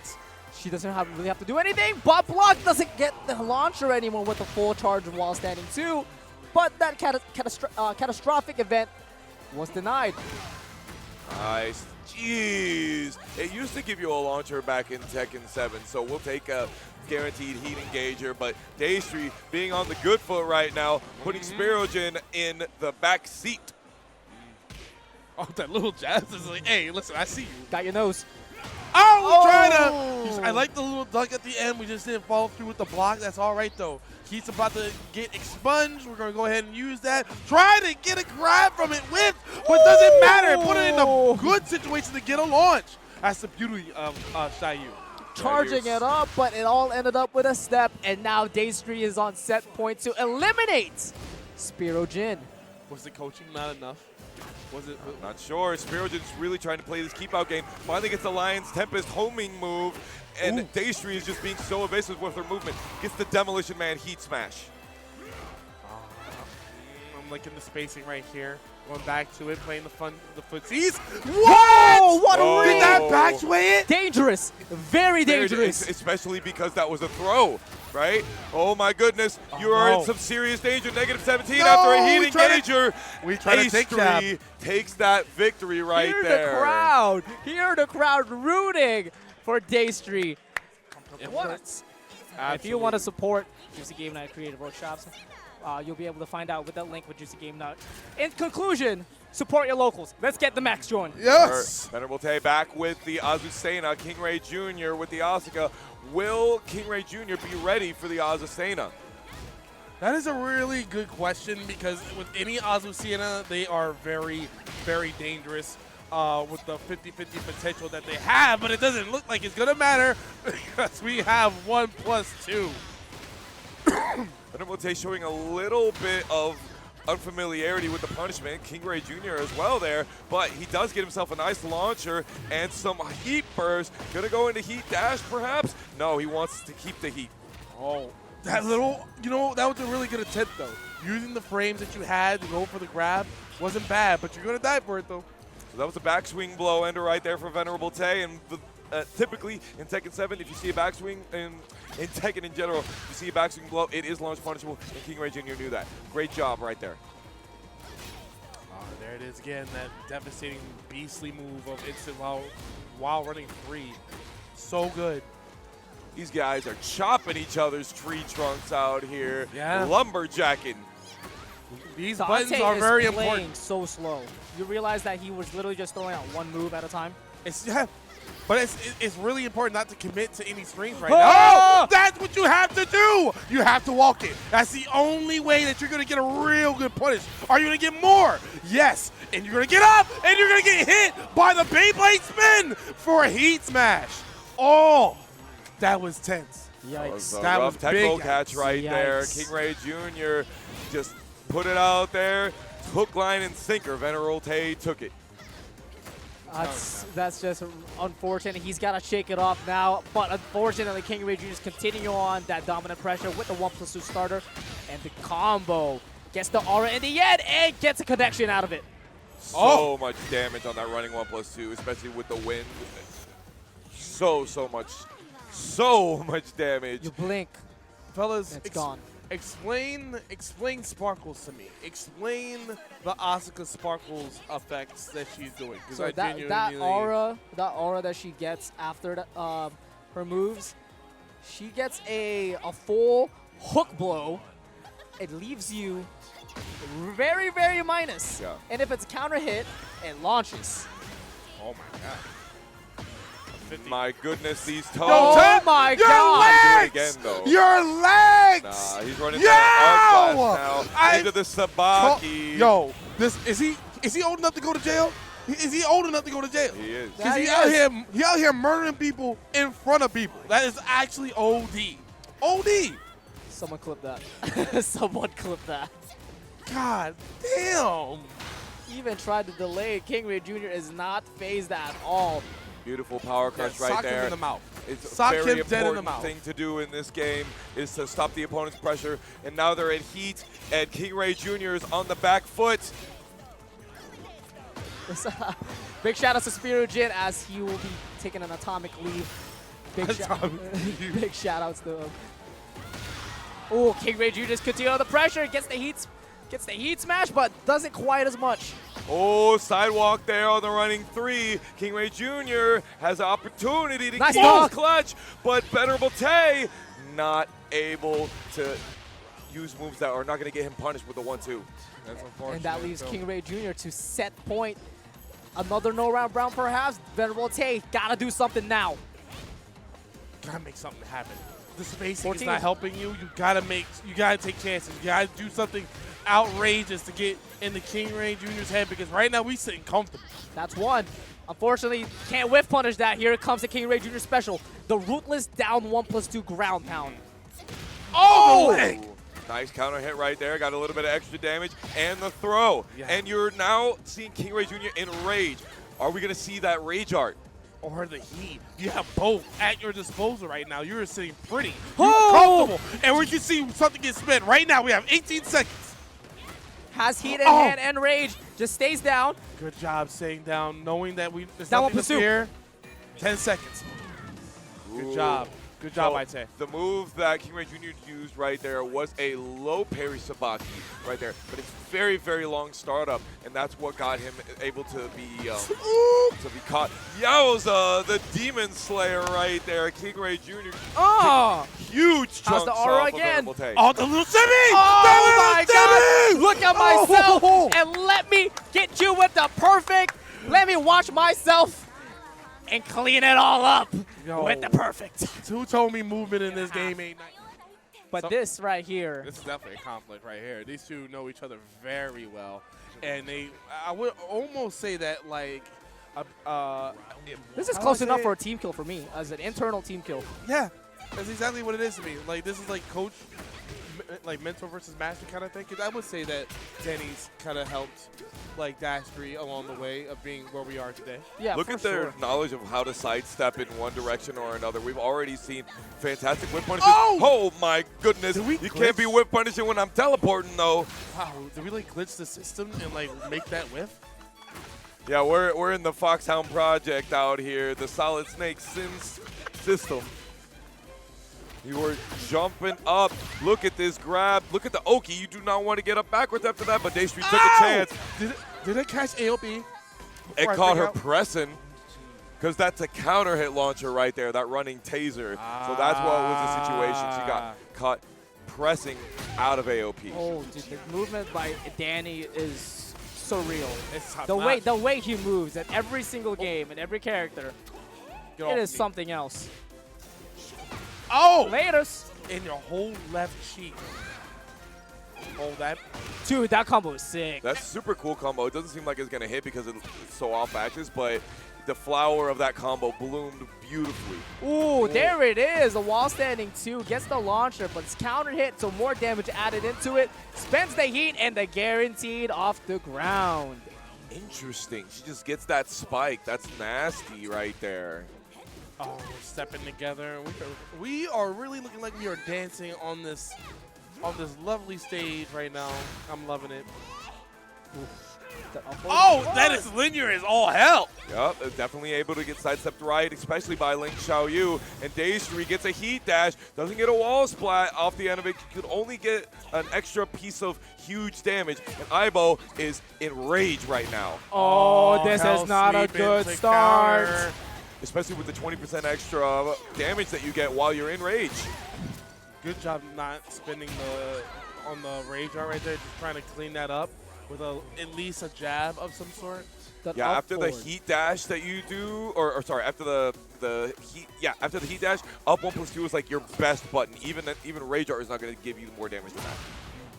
She doesn't really have to do anything, but Block doesn't get the launcher anymore with the full charge while standing too. But that catastrophic event was denied. Nice. Jeez. It used to give you a launcher back in Tekken 7, so we'll take a guaranteed heat engager. But Dastry being on the good foot right now, putting SperoGen in the back seat. Oh, that little jazz is like, hey, listen, I see you. Got your nose. Oh, trying to. I like the little dunk at the end. We just didn't follow through with the block. That's all right, though. He's about to get expunged. We're going to go ahead and use that. Try to get a grab from it, whip, but doesn't matter. Put it in a good situation to get a launch. That's the beauty of Xiayou. Charging it up, but it all ended up with a step, and now Dastry is on set point to eliminate SperoGen. Was the coaching not enough? Was it? I'm not sure. SperoGen's really trying to play this keep-out game. Finally gets the Lion's Tempest homing move, and Dastry is just being so evasive with her movement. Gets the Demolition Man heat smash. I'm liking the spacing right here. Going back to it, playing the footsies. Whoa! What a Did read! that back sway it? Dangerous. Very dangerous. Especially because that was a throw, right? Oh my goodness. You are in some serious danger. -17 after a heat engager. We try to take jab. Takes that victory right there. Hear the crowd rooting for Dastry. If you want to support Juicy Gamenight Creative Workshops, you'll be able to find out with that link with Juicy Gamenight. In conclusion, support your locals. Let's get the Max join. Yes. Venerable back with the Azucena. KingReyJr. with the Asuka. Will KingReyJr. be ready for the Azucena? That is a really good question because with any Azucena, they are very, very dangerous with the 50-50 potential that they have, but it doesn't look like it's going to matter because we have 1+2. Venerable showing a little bit of unfamiliarity with the punishment. KingReyJr. as well there, but he does get himself a nice launcher and some heat burst. Gonna go into heat dash perhaps? No, he wants to keep the heat. Oh, that little, that was a really good attempt though. Using the frames that you had to go for the grab wasn't bad, but you're gonna die for it though. So that was a backswing blow ender right there for Venerable, and typically in Tekken 7, if you see a backswing, in Tekken in general, if you see a backswing blow, it is launch punishable, and KingReyJr. knew that. Great job right there. There it is again, that devastating beastly move of instant while running free. So good. These guys are chopping each other's tree trunks out here. Yeah. Lumberjacking. These Dante buttons are very important. So slow. You realize that he was literally just throwing out one move at a time? But it's really important not to commit to any strings right now. That's what you have to do. You have to walk it. That's the only way that you're going to get a real good punish. Are you going to get more? Yes. And you're going to get up, and you're going to get hit by the Beyblade spin for a heat smash. Oh, that was tense. Yikes. That was a rough Tecmo big. Catch right there. KingReyJr. just put it out there. Hook, line, and sinker. Venerable took it. That's just unfortunate. He's got to shake it off now. But unfortunately, KingReyJr. is continuing on that dominant pressure with the 1+2 starter. And the combo gets the aura in the end and gets a connection out of it. So much damage on that running 1+2, especially with the wind. So much damage. You blink, Fellas, it's gone. Explain Sparkles to me. Explain the Asuka Sparkles effects that she's doing. So that aura that she gets after her moves, she gets a full hook blow. It leaves you very, very minus. Yeah. And if it's a counter hit, it launches. Oh my god. My goodness, these toes. Oh my Your god! legs! Do it again, though. Your legs! Nah, he's running Yo! down now into the Sabaki. Yo, is he old enough to go to jail? Is he old enough to go to jail? He is. Because he out here murdering people in front of people. That is actually OD. OD. Someone clip that. Someone clip that. God damn. Even tried to delay. KingReyJr. is not phased at all. Beautiful power crunch right sock there. him in the mouth. It's Sock a very him dead in the important mouth. thing to do in this game is to stop the opponent's pressure. And now they're at heat, and KingReyJr. is on the back foot. Big shout out to Spero Jin as he will be taking an atomic leave. Big shout outs to him. Oh, KingReyJr. just continues the pressure, gets the heat smash, but doesn't quite as much. Oh, sidewalk there on the running 3. KingReyJr. has an opportunity to Nice keep dog. his clutch, but Venerable Tay not able to use moves that are not going to get him punished with the 1-2. That's unfortunate. And that leaves KingReyJr. to set point. Another no-round round perhaps. Venerable Tay, gotta do something now. Gotta make something happen. The spacing 14. is not helping you. You gotta take chances. You gotta do something outrageous to get in the KingReyJr.'s head, because right now we sitting comfortable. That's one. Unfortunately, can't whiff punish that. Here comes the KingReyJr. special. The Rootless down 1+2 ground pound. Oh! The leg. Nice counter hit right there. Got a little bit of extra damage. And the throw. Yeah. And you're now seeing KingReyJr. in rage. Are we going to see that rage art? Or the heat. You have both at your disposal right now. You're sitting pretty. Oh! You're comfortable. And we can see something get spent. Right now, we have 18 seconds. Has heat in hand and rage. Just stays down. Good job staying down, knowing that there's Down nothing to 1+2. fear. 10 seconds. Good job. Good job, I'd say. The move that KingReyJr. used right there was a low parry Sabaki right there, but it's very, very long startup, and that's what got him able to be caught. Yowza, the Demon Slayer right there. KingReyJr. Oh! Huge chunks the aura off of again. Venerable Tay. Oh, the little Semi! Oh my God! Look at myself Oh. and let me get you with the perfect. Let me watch myself and clean it all up with the perfect. Two-told me movement in this game ain't nice. But this right here. This is definitely a conflict right here. These two know each other very well. And I would almost say that, like, This is close enough for a team kill for me, as an internal team kill. Yeah, that's exactly what it is to me. Like, this is like coach, like mentor versus master kind of thing. Because I would say that Denny's kind of helped, like, Dastry along the way of being where we are today. Yeah, Look for at their sure. knowledge of how to sidestep in one direction or another. We've already seen fantastic whip punishes. Oh! Oh my goodness. Did we You glitch? can't be whip punishing when I'm teleporting though. Wow, did we, like, glitch the system and, like, make that whiff? Yeah, we're in the Foxhound project out here, the Solid Snake system. You were jumping up. Look at this grab. Look at the Oki. You do not want to get up backwards after that, but Dastry took a chance. Did it catch AOP? It caught her pressing, because that's a counter hit launcher right there, that running taser. So that's what was the situation. She got caught pressing out of AOP. Oh, dude, the movement by Danny is surreal. It's top The way he moves at every single game and every character, it is something else. Oh! Laters. In your whole left cheek. Oh, that. Dude, that combo is sick. That's a super cool combo. It doesn't seem like it's going to hit because it's so off axis, but the flower of that combo bloomed beautifully. Ooh, there it is. The wall standing 2 gets the launcher, but it's counter hit, so more damage added into it. Spends the heat and the guaranteed off the ground. Interesting. She just gets that spike. That's nasty right there. Oh, we're stepping together. We are really looking like we are dancing on this lovely stage right now. I'm loving it. Oh, that is linear as all hell. Yep, definitely able to get sidestepped right, especially by Link Xiayou. And Dastry gets a heat dash, doesn't get a wall splat off the end of it. Could only get an extra piece of huge damage. And Aibo is in rage right now. Oh, this is not a good start. Counter. Especially with the 20% extra damage that you get while you're in rage. Good job not spending on the rage art right there, just trying to clean that up with at least a jab of some sort. Yeah, after the heat dash that you do, or sorry, after the heat, after the heat dash, up 1+2 is like your best button. Even rage art is not going to give you more damage than that.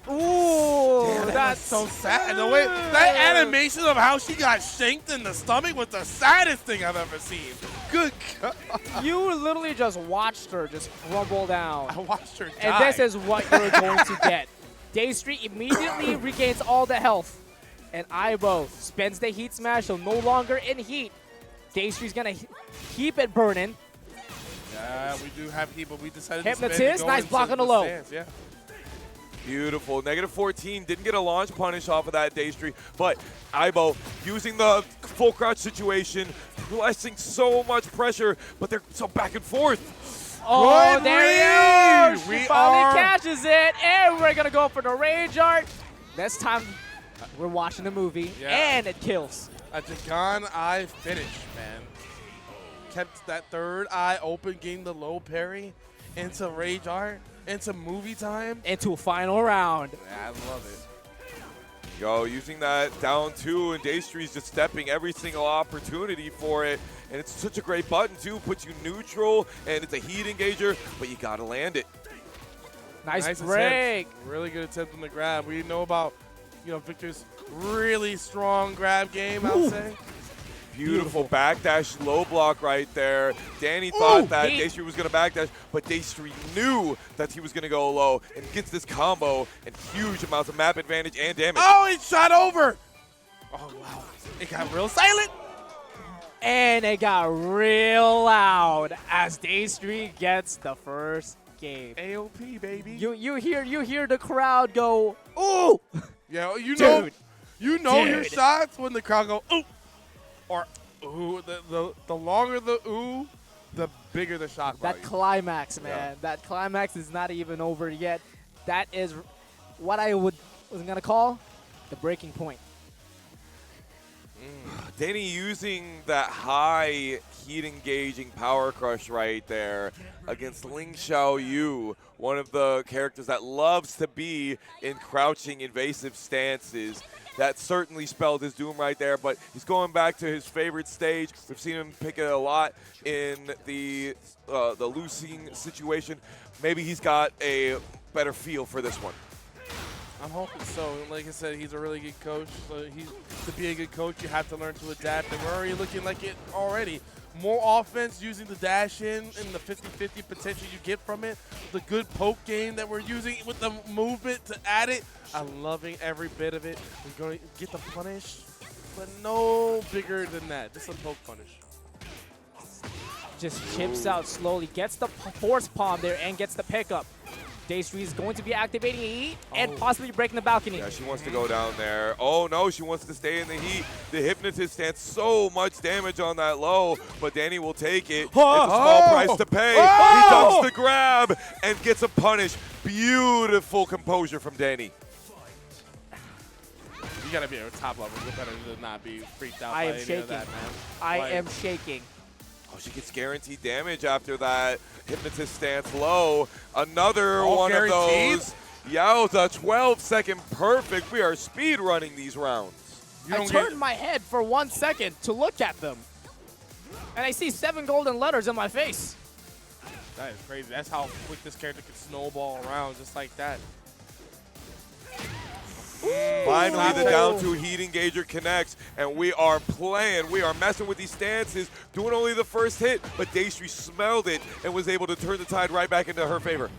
Ooh, Damn, that's so sad. The way that animation of how she got shanked in the stomach was the saddest thing I've ever seen. Good God. You literally just watched her just crumble down. I watched her die. And this is what you're going to get. Dastry immediately regains all the health. And Aibo spends the heat smash, so no longer in heat. Dastry's going to keep it burning. Yeah, we do have heat, but we decided Hypnotist, to spend nice block on the low. Stance, yeah. Beautiful. -14. Didn't get a launch punish off of that Dastry, but Aibo using the full crouch situation, blessing so much pressure, but they're so back and forth. Oh, Good there read. he goes. We She finally are- catches it, and we're going to go for the rage art. This time, we're watching the movie, Yeah. and it kills. A Dragon Eye finish, man. Kept that third eye open, getting the low parry into rage art, into movie time. Into a final round. Yeah, I love it. Yo, using that down 2, and Dastry's just stepping every single opportunity for it. And it's such a great button, too. Puts you neutral, and it's a heat engager, but you got to land it. Nice break. Attempt. Really good attempt on the grab. We know about, Victor's really strong grab game, I would say. Beautiful backdash low block right there. Danny thought that Dastry was going to backdash, but Dastry knew that he was going to go low and gets this combo and huge amounts of map advantage and damage. Oh, he shot over. Oh, wow. It got real silent. And it got real loud as Dastry gets the first game. AOP, baby. You hear the crowd go, ooh! Yeah, you know Dude. your shots when the crowd go, ooh. Or ooh, the longer the ooh, the bigger the shock value. That climax, man. Yeah. That climax is not even over yet. That is what I was going to call the breaking point. Danny using that high heat engaging power crush right there against Ling Xiayou, one of the characters that loves to be in crouching invasive stances. That certainly spelled his doom right there, but he's going back to his favorite stage. We've seen him pick it a lot in the losing situation. Maybe he's got a better feel for this one. I'm hoping so. Like I said, he's a really good coach. So to be a good coach, you have to learn to adapt, and we're already looking like it already. More offense using the dash in and the 50-50 potential you get from it. The good poke game that we're using with the movement to add it. I'm loving every bit of it. We're going to get the punish, but no bigger than that. Just a poke punish. Just chips out slowly, gets the force palm there, and gets the pickup. Dastry is going to be activating a heat and possibly breaking the balcony. Yeah, she wants to go down there. Oh, no, she wants to stay in the heat. The Hypnotist stands so much damage on that low, but Danny will take it. It's a small price to pay. He dumps the grab and gets a punish. Beautiful composure from Danny. You got to be at top level. You better to not be freaked out I by am any shaking. of that, man. I Like, am shaking. Oh, she gets guaranteed damage after that Hypnotist stance low. Another All one guaranteed? of those. Yowza, 12-second perfect. We are speed running these rounds. You I don't turned get, my head for 1 second to look at them. And I see 7 golden letters in my face. that is crazy. That's how quick this character can snowball around just like that. Finally, the Ooh. down 2 heat engager connects, and we are playing. We are messing with these stances, doing only the first hit, but Dastry smelled it and was able to turn the tide right back into her favor.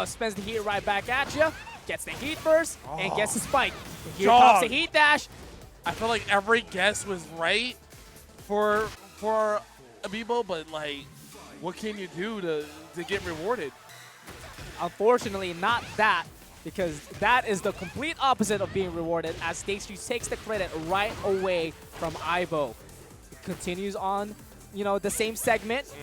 Spends the heat right back at you. Gets the heat burst and gets the spike. Here Dog. comes the heat dash. I feel like every guess was right for Aibo, but like, what can you do to get rewarded? Unfortunately, not that because that is the complete opposite of being rewarded as Dastry takes the credit right away from Aibo. It continues on, you know, the same segment,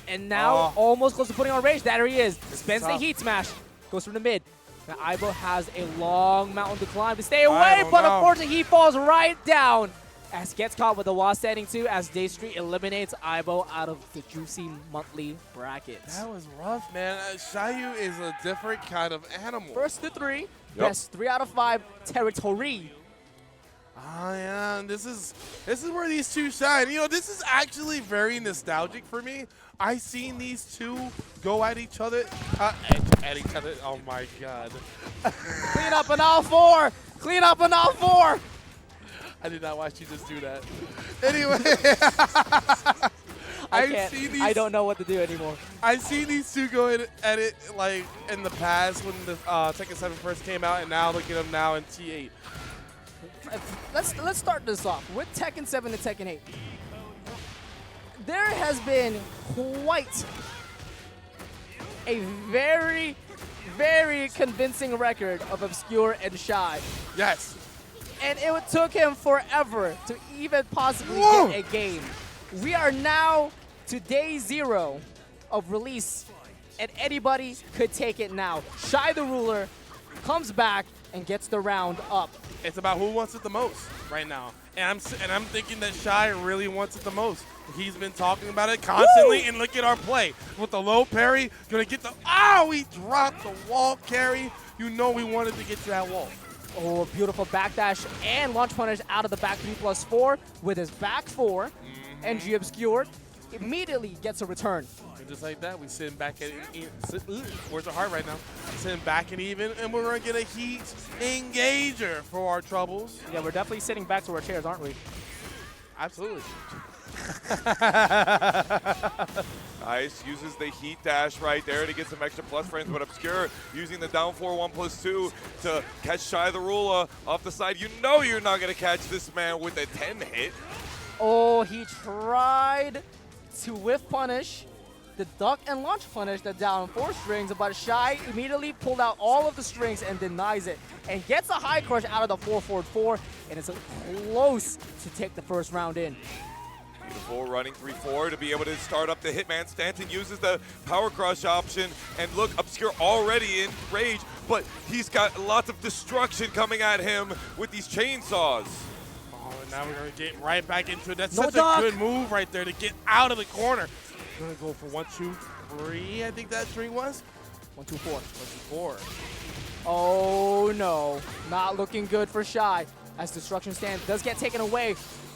and now almost close to putting on rage. There he is. Spends the heat smash. Goes from the mid. Now Aibo has a long mountain to climb to stay away, but unfortunately he falls right down as he gets caught with the wall standing 2 as Dastry eliminates Aibo out of the juicy monthly brackets. That was rough, man. Xiayou is a different kind of animal. First to 3, best 3 out of 5 territory. Oh yeah, this is where these two shine. You know, this is actually very nostalgic for me. I seen these two go at each other, at each other. Oh my god! Clean up on all 4. Clean up on all 4. I did not watch you just do that. Anyway, I don't know what to do anymore. I've seen these two go at it like in the past when the Tekken 7 first came out, and now look at them now in T8. Let's start this off with Tekken 7 and Tekken 8. There has been quite a very, very convincing record of Obscure and Shy. Yes. And it took him forever to even possibly get a game. We are now to day 0 of release, and anybody could take it now. ShyTheRula comes back and gets the round up. It's about who wants it the most right now. And I'm thinking that Shy really wants it the most. He's been talking about it constantly, and look at our play. With the low parry, gonna get the, he dropped the wall carry. You know we wanted to get to that wall. Oh, beautiful backdash and launch punish out of the back 3+4 with his back 4. NG Obscured immediately gets a return. And just like that, we sitting back at where's the heart right now? Sitting back and even, and we're gonna get a heat engager for our troubles. Yeah, we're definitely sitting back to our chairs, aren't we? Absolutely. Nice, uses the heat dash right there to get some extra plus frames, but Obscure using the down 4 1+2 to catch ShyTheRula off the side. You know you're not gonna catch this man with a 10 hit. Oh, he tried to whiff punish the duck and launch punish the down 4 strings, but Shy immediately pulled out all of the strings and denies it, and gets a high crush out of the 4-4-4, and it's close to take the first round in. Beautiful running 3-4 to be able to start up the Hitman stance, and uses the power crush option. And look, Obscure already in rage, but he's got lots of destruction coming at him with these chainsaws. Oh, and now we're going to get right back into it. That's No such duck. a good move right there to get out of the corner. Going to go for 1, 2, 3, I think that string was. 1, 2, 4. 1, 2, 4. Oh no, not looking good for Shy as destruction stance does get taken away.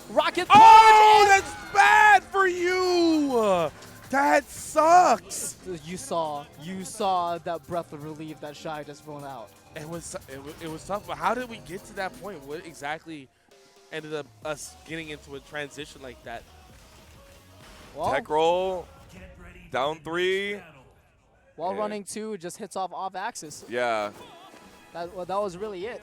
Rocket punch! Oh, that's bad for you! That sucks! You saw that breath of relief that Shy just thrown out. It was tough, but how did we get to that point? What exactly ended up us getting into a transition like that? Well, Tech roll, down 3. While running 2 just hits off axis. Yeah. That was really it.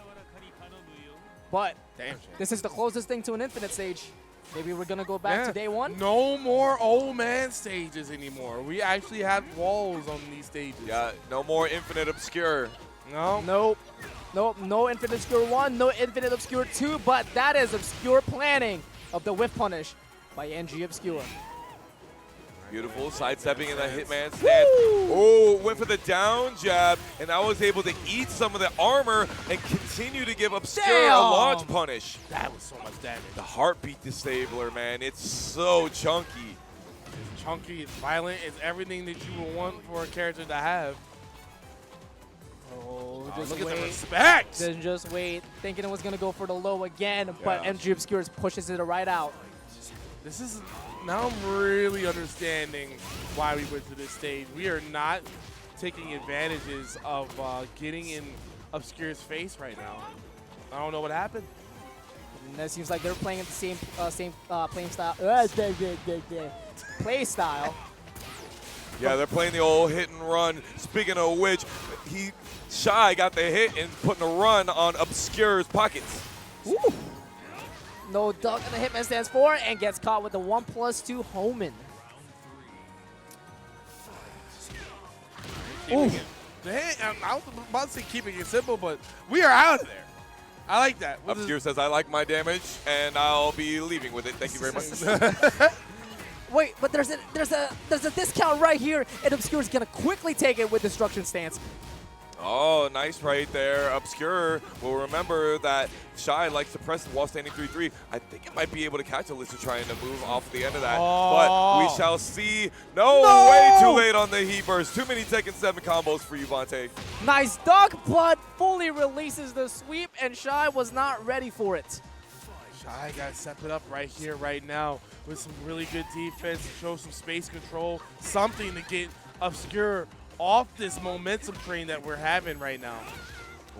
But Damn. this is the closest thing to an infinite stage. Maybe we're going to go back to day 1. No more old man stages anymore. We actually have walls on these stages. Yeah, no more infinite Obscure. No. Nope. Nope. No infinite obscure 1, no infinite obscure 2, but that is obscure planning of the whiff punish by NG Obscure. Beautiful, sidestepping in the Hitman stance. Oh, went for the down jab, and I was able to eat some of the armor and continue to give Obscure a launch punish. That was so much damage. The heartbeat disabler, man, it's so chunky. It's chunky, it's violent, it's everything that you would want for a character to have. Oh, Just just look at the wait. respect. Then just wait. Thinking it was going to go for the low again, but NG Obscure pushes it right out. This is, now I'm really understanding why we went to this stage. We are not taking advantages of getting in Obscure's face right now. I don't know what happened. And it seems like they're playing at the same playing style. Play style. Yeah, they're playing the old hit and run. Speaking of which, Shy got the hit and putting a run on Obscure's pockets. Ooh. No duck in the Hitman stands 4 and gets caught with the 1+2 Homan. Ooh. I was about to say keeping it simple, but we are out of there. I like that. Obscure says, I like my damage, and I'll be leaving with it. Thank you very much. Wait, but there's a discount right here, and Obscure's gonna quickly take it with Destruction Stance. Oh, nice right there. Obscure will remember that Shy likes to press while standing 3-3. I think it might be able to catch Alisa trying to move off the end of that. But we shall see. No, way too late on the heat burst. Too many Tekken 7 combos for you, Vontae. Nice dog, but fully releases the sweep, and Shy was not ready for it. Shy got to step it up right here, right now, with some really good defense, show some space control, something to get Obscure off this momentum train that we're having right now.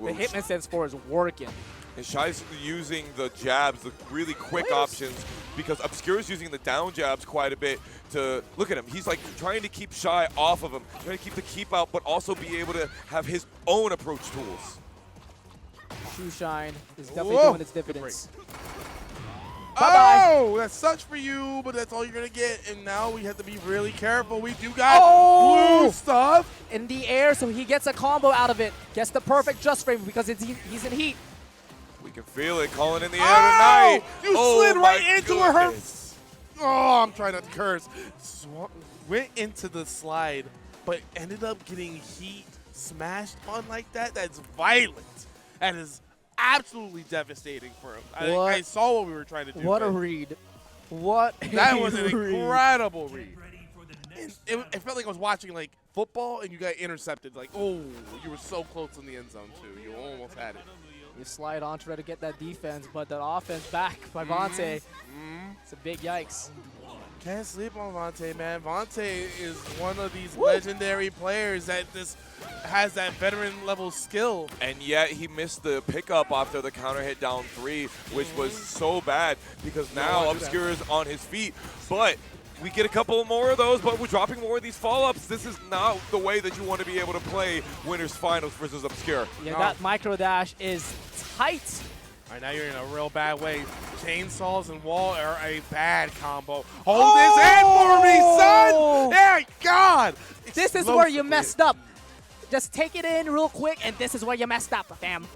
The Hitman Sense 4 is working. And Shy's using the jabs, the really quick options, because Obscure's using the down jabs quite a bit to look at him. He's like trying to keep Shy off of him, trying to keep the keep out, but also be able to have his own approach tools. Shoe Shine is definitely doing its dividends. Oh, that sucks for you, but that's all you're going to get. And now we have to be really careful. We do got blue stuff. In the air, so he gets a combo out of it. Gets the perfect just frame because he's in heat. We can feel it calling in the air tonight. You slid right into her. Oh, I'm trying not to curse. Went into the slide, but ended up getting heat smashed on like that. That's violent. That is absolutely devastating for him. I saw what we were trying to do. What a read. What that was an incredible read. It felt like I was watching like football and you got intercepted. Like, oh, you were so close in the end zone too. You almost had it. You slide on, try to get that defense, but the offense back by Vontae. It's a big yikes. Can't sleep on Vontae, man. Vontae is one of these legendary players that just has that veteran level skill. And yet he missed the pickup after the counter hit down 3, which was so bad because now Obscure is on his feet. But we get a couple more of those, but we're dropping more of these follow-ups. This is not the way that you want to be able to play Winners Finals versus Obscure. Yeah, that micro dash is tight. All right, now you're in a real bad way. Chainsaws and wall are a bad combo. Hold his hand for me, son! Thank God! This is where you messed up. Just take it in real quick, and this is where you messed up, fam.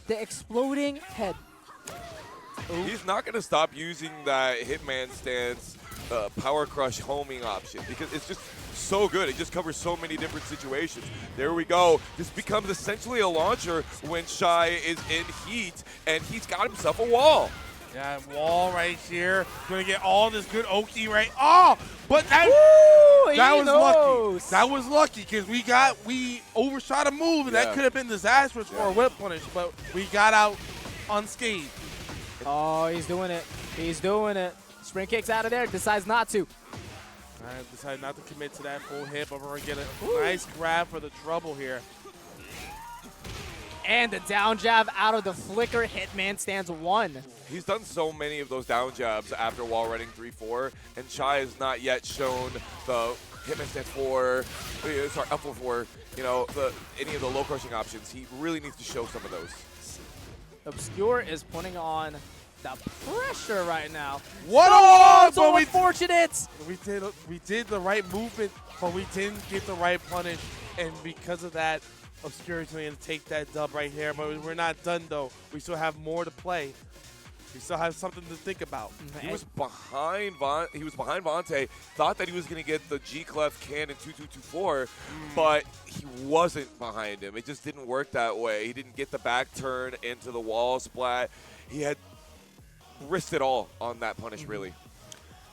The exploding head. He's not going to stop using that Hitman stance power crush homing option because it's just so good. It just covers so many different situations. There we go. This becomes essentially a launcher when Shy is in heat, and he's got himself a wall. Yeah, wall right here. Gonna get all this good Oki right. Oh, but that was lucky. That was lucky because we overshot a move, and that could have been disastrous for a whip punish, but we got out unscathed. Oh, he's doing it. He's doing it. Spring kicks out of there. Decides not to. I decided not to commit to that full hit, but we're going to get a nice grab for the trouble here. And the down jab out of the flicker. Hitman stands 1. He's done so many of those down jabs after wall running 3-4, and Shy has not yet shown the Hitman stands 4, sorry, up 4, you know, any of the low crushing options. He really needs to show some of those. Obscure is putting on the pressure right now. What a so unfortunate! We did the right movement, but we didn't get the right punish, and because of that, Obscure is going to take that dub right here. But we're not done though. We still have more to play. We still have something to think about. He was behind Vontae, thought that he was going to get the G-Clef cannon 2-2-2-4, but he wasn't behind him. It just didn't work that way. He didn't get the back turn into the wall splat. He had risked it all on that punish, really.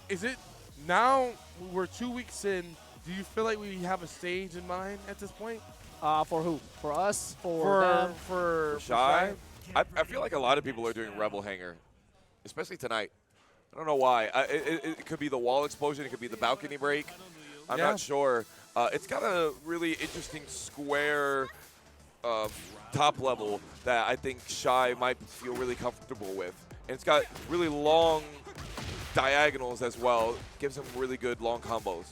Is it now we're 2 weeks in, do you feel like we have a stage in mind at this point? For who? For us? For them? For Shy? I feel like a lot of people are doing Rebel Hanger, especially tonight. I don't know why. It could be the wall explosion. It could be the balcony break. I'm not sure. It's got a really interesting square top level that I think Shy might feel really comfortable with. And it's got really long diagonals as well. Gives him really good long combos.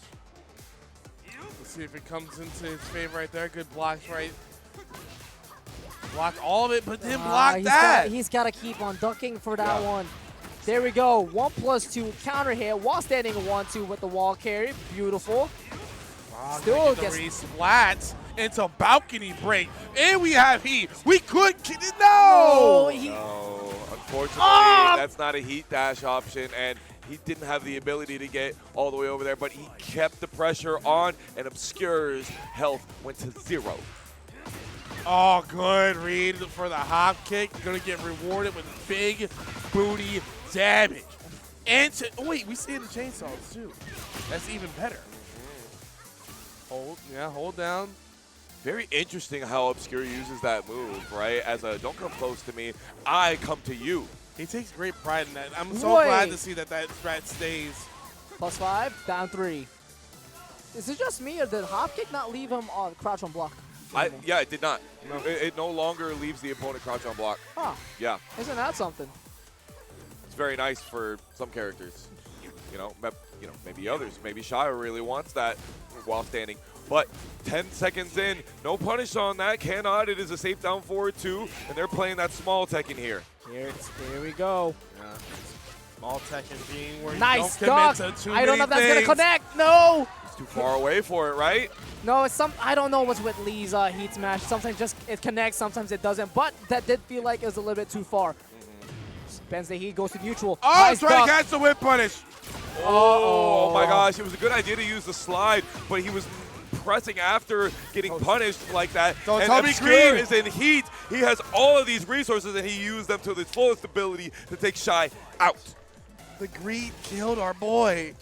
Let's see if it comes into his favor right there. Good blocks right. Blocked all of it, but didn't block that. He's got to keep on ducking for that one. There we go. 1+2 counter hit while standing 1-2 with the wall carry. Beautiful. Still gets gets the splat into balcony break, and we have heat. We could no. No, No, unfortunately, Ah! that's not a heat dash option, and he didn't have the ability to get all the way over there, but he kept the pressure on, and Obscure's health went to 0. Oh, good read for the hop kick. You're going to get rewarded with big booty damage. And oh, wait, we see the chainsaws too. That's even better. Hold down. Very interesting how Obscure uses that move, right? As a don't come close to me, I come to you. He takes great pride in that. I'm so glad to see that strat stays. +5, down 3. Is it just me, or did hop kick not leave him on crouch on block? Yeah, it did not. No. It no longer leaves the opponent crouch on block. Huh. Yeah. Isn't that something? It's very nice for some characters. Maybe others. Maybe Xiayou really wants that while standing. But 10 seconds in, no punish on that. Cannot. It is a safe down forward 2, and they're playing that small Tekken here. Here we go. Yeah. Small Tekken being where Nice you don't duck. commit to too I don't know if many that's things. gonna connect. No. He's too far away for it, right? No, it's I don't know what's with Lee's heat smash. Sometimes just it connects, sometimes it doesn't. But that did feel like it was a little bit too far. Spends the heat, goes to neutral. Oh, Nice trying duck. to catch the whip punish. Oh my gosh, it was a good idea to use the slide, but he was pressing after getting punished like that. Don't and tell me Obscure green. is in heat. He has all of these resources, and he used them to his fullest ability to take Shy out. The greed killed our boy.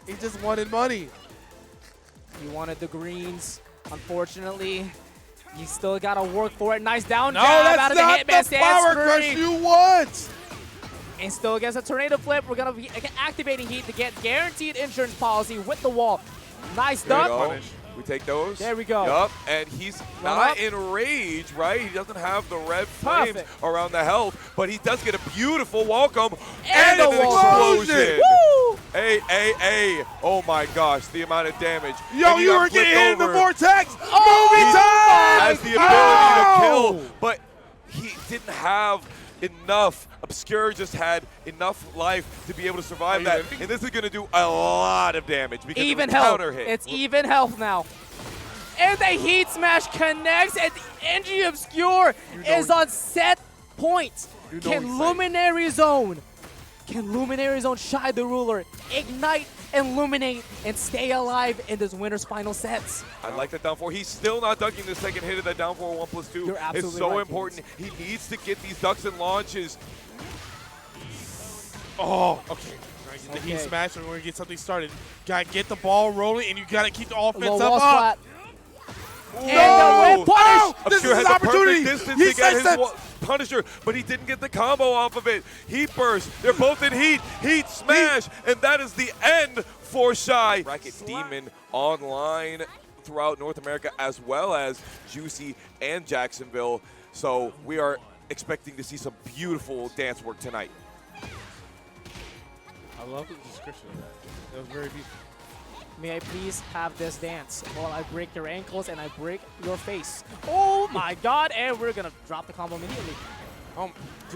He just wanted money. He wanted the greens. Unfortunately, you still gotta work for it. Nice down No, jab that's out of not the hitman the power stance crush you want. And still gets a tornado flip. We're gonna be activating heat to get guaranteed insurance policy with the wall. Nice There we duck. go. We take those. There we go. Yup, and he's Run not up. in rage, right? He doesn't have the red flames Perfect. around the health, but he does get a beautiful welcome And an the wall. explosion. Woo! Hey. Oh my gosh, the amount of damage. Yo, And he you got were flipped getting hit in the over. vortex. Oh, Movie time. Has the ability to Oh! kill, but he didn't have enough. Obscure just had enough life to be able to survive that, and this is going to do a lot of damage because Even of the health. counter hit. It's even health now. And the heat smash connects, and the NG Obscure is on set point. Can Luminary Zone ShyTheRula ignite, illuminate, and stay alive in this winner's final sets? I like that down 4. He's still not dunking the second hit of that down 4 1+2. You're absolutely it's so right, important. He needs to get these ducks and launches. Oh, okay. The heat smash, and we're gonna get something started. Gotta get the ball rolling, and you gotta keep the offense Low up. wall splat. And the No! whip punish! This Obscure is has an the opportunity. perfect distance He to get says that. his Punisher, but he didn't get the combo off of it. Heat burst. They're both in heat. Heat smash, and that is the end for Shy. Bracket Demon online throughout North America as well as Juicy and Jacksonville. So we are expecting to see some beautiful dance work tonight. I love the description of that. That was very beautiful. May I please have this dance while I break your ankles and I break your face? Oh my god, and we're gonna drop the combo immediately.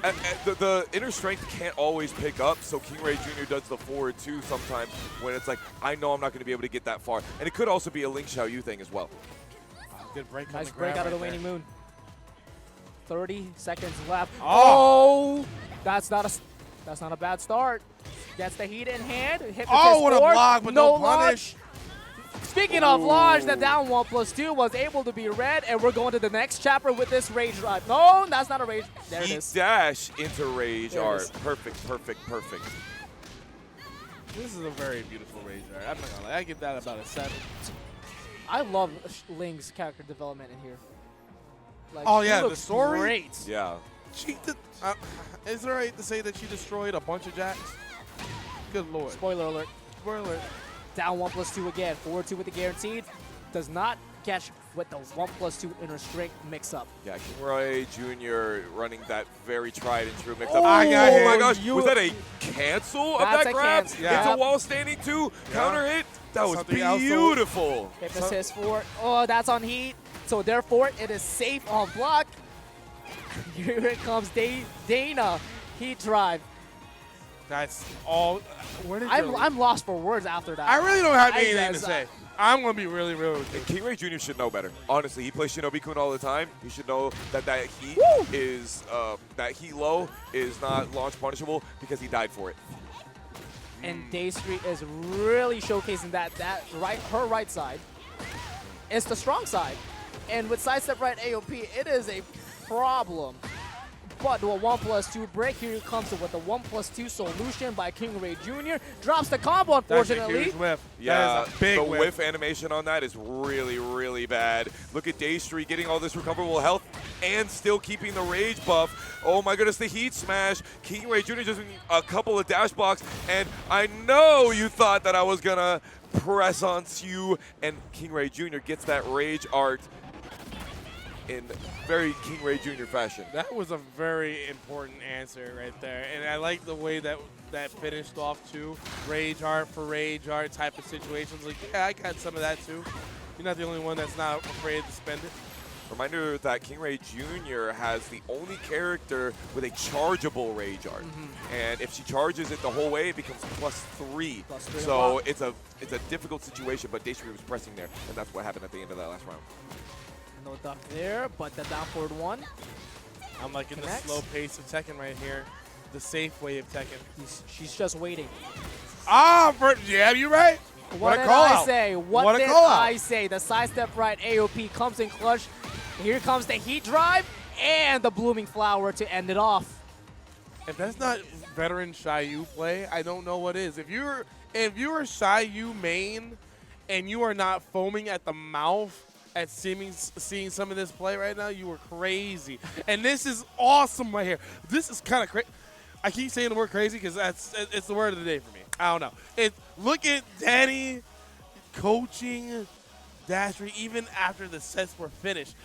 And the inner strength can't always pick up, so KingReyJr does the forward too sometimes when it's like, I know I'm not going to be able to get that far. And it could also be a Link Xiayou thing as well. Good break. Nice break out of the waning moon. 30 seconds left. Oh. Oh, that's not a bad start. Gets the heat in hand. Hit Oh, what a block, but no punish. launch. Speaking of launch, the down 1+2 was able to be read, and we're going to the next chapter with this rage drive. No, that's not a rage. There it Heat is. dash into rage There it art. is. Perfect. This is a very beautiful rage art. I'm not gonna lie. I give that about a 7. I love Ling's character development in here. Like, Oh, she yeah, the looks story? Great. Yeah. Is it right to say that she destroyed a bunch of jacks? Good lord. Spoiler alert. Spoiler alert. Down 1+2 again. Forward 2 with the guaranteed. Does not catch with the 1+2 inner strength mix up. Yeah, KingReyJr running that very tried and true mix up. Oh, I got hit. Oh my gosh, was that a cancel of That's that a grab? cancel. It's Yeah. a wall standing too. Counter hit. That was Something else, though. beautiful. Hip assist for. Oh, that's on heat. So therefore, it is safe on block. Here it comes, Dana. Heat drive. That's all. Where did I'm lost for words after that. I really don't have I anything to guess, say. I'm going to be really, really And KingReyJr. should know better. Honestly, he plays Shinobi-kun all the time. He should know that that heat is that heat low is not launch punishable because he died for it. And Dastry is really showcasing her right side. It's the strong side. And with sidestep right AOP, it is a problem. But to a 1+2 break, here comes with the 1+2 solution by KingReyJr. Drops the combo, unfortunately. That's a huge whiff. Yeah, that is a big the whiff. whiff animation on that is really, really bad. Look at Dastry getting all this recoverable health and still keeping the rage buff. Oh my goodness, the heat smash. KingReyJr. just a couple of dash blocks, and I know you thought that I was gonna press on you, and KingReyJr. gets that rage art in very KingReyJr. fashion. That was a very important answer right there. And I like the way that finished off too. Rage art for rage art type of situations. Like, yeah, I got some of that too. You're not the only one that's not afraid to spend it. Reminder that KingReyJr. has the only character with a chargeable rage art. And if she charges it the whole way, it becomes +3. So it's a difficult situation, but Dastry was pressing there, and that's what happened at the end of that last round. No duck there, but the down forward one. I'm liking the slow pace of Tekken right here. The safe way of Tekken. She's just waiting. Yeah, you're right. What did I say? What did I say? The sidestep right AOP comes in clutch. Here comes the heat drive and the blooming flower to end it off. If that's not veteran Xiayou play, I don't know what is. If you're Xiayou main and you are not foaming at the mouth at seeing some of this play right now, you were crazy. And this is awesome right here. This is kind of crazy. I keep saying the word crazy because it's the word of the day for me. I don't know. Look at Danny coaching Dastry even after the sets were finished.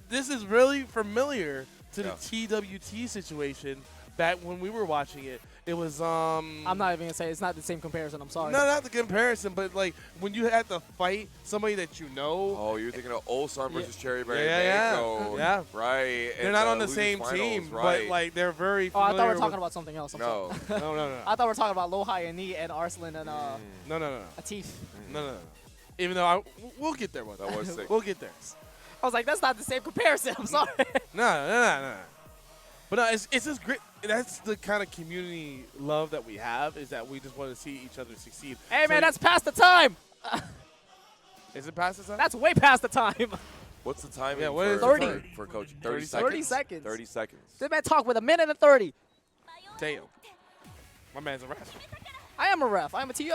This is really familiar to the TWT situation back when we were watching it. It was I'm not even gonna say it's not the same comparison. I'm sorry. No, not the comparison, but like when you had to fight somebody that you know. Oh, you're thinking of Ulsan versus Cherryberry. Yeah. Right. They're not on the same team, but like they're very familiar. I thought we were talking about something else. No. No. I thought we were talking about Lohai and Nee and Arslan and No. Atif. No. Even though we'll get there one day. That was sick. We'll get there. I was like, that's not the same comparison. I'm sorry. No. But no, it's just great. That's the kind of community love that we have, is that we just want to see each other succeed. Hey, man, that's past the time. Is it past the time? That's way past the time. What's the time? Yeah, what is 30 for coach? 30 seconds. 30 seconds. 30 seconds. This man talk with a minute and 30. Damn. My man's a ref. I am a ref. I'm a TO.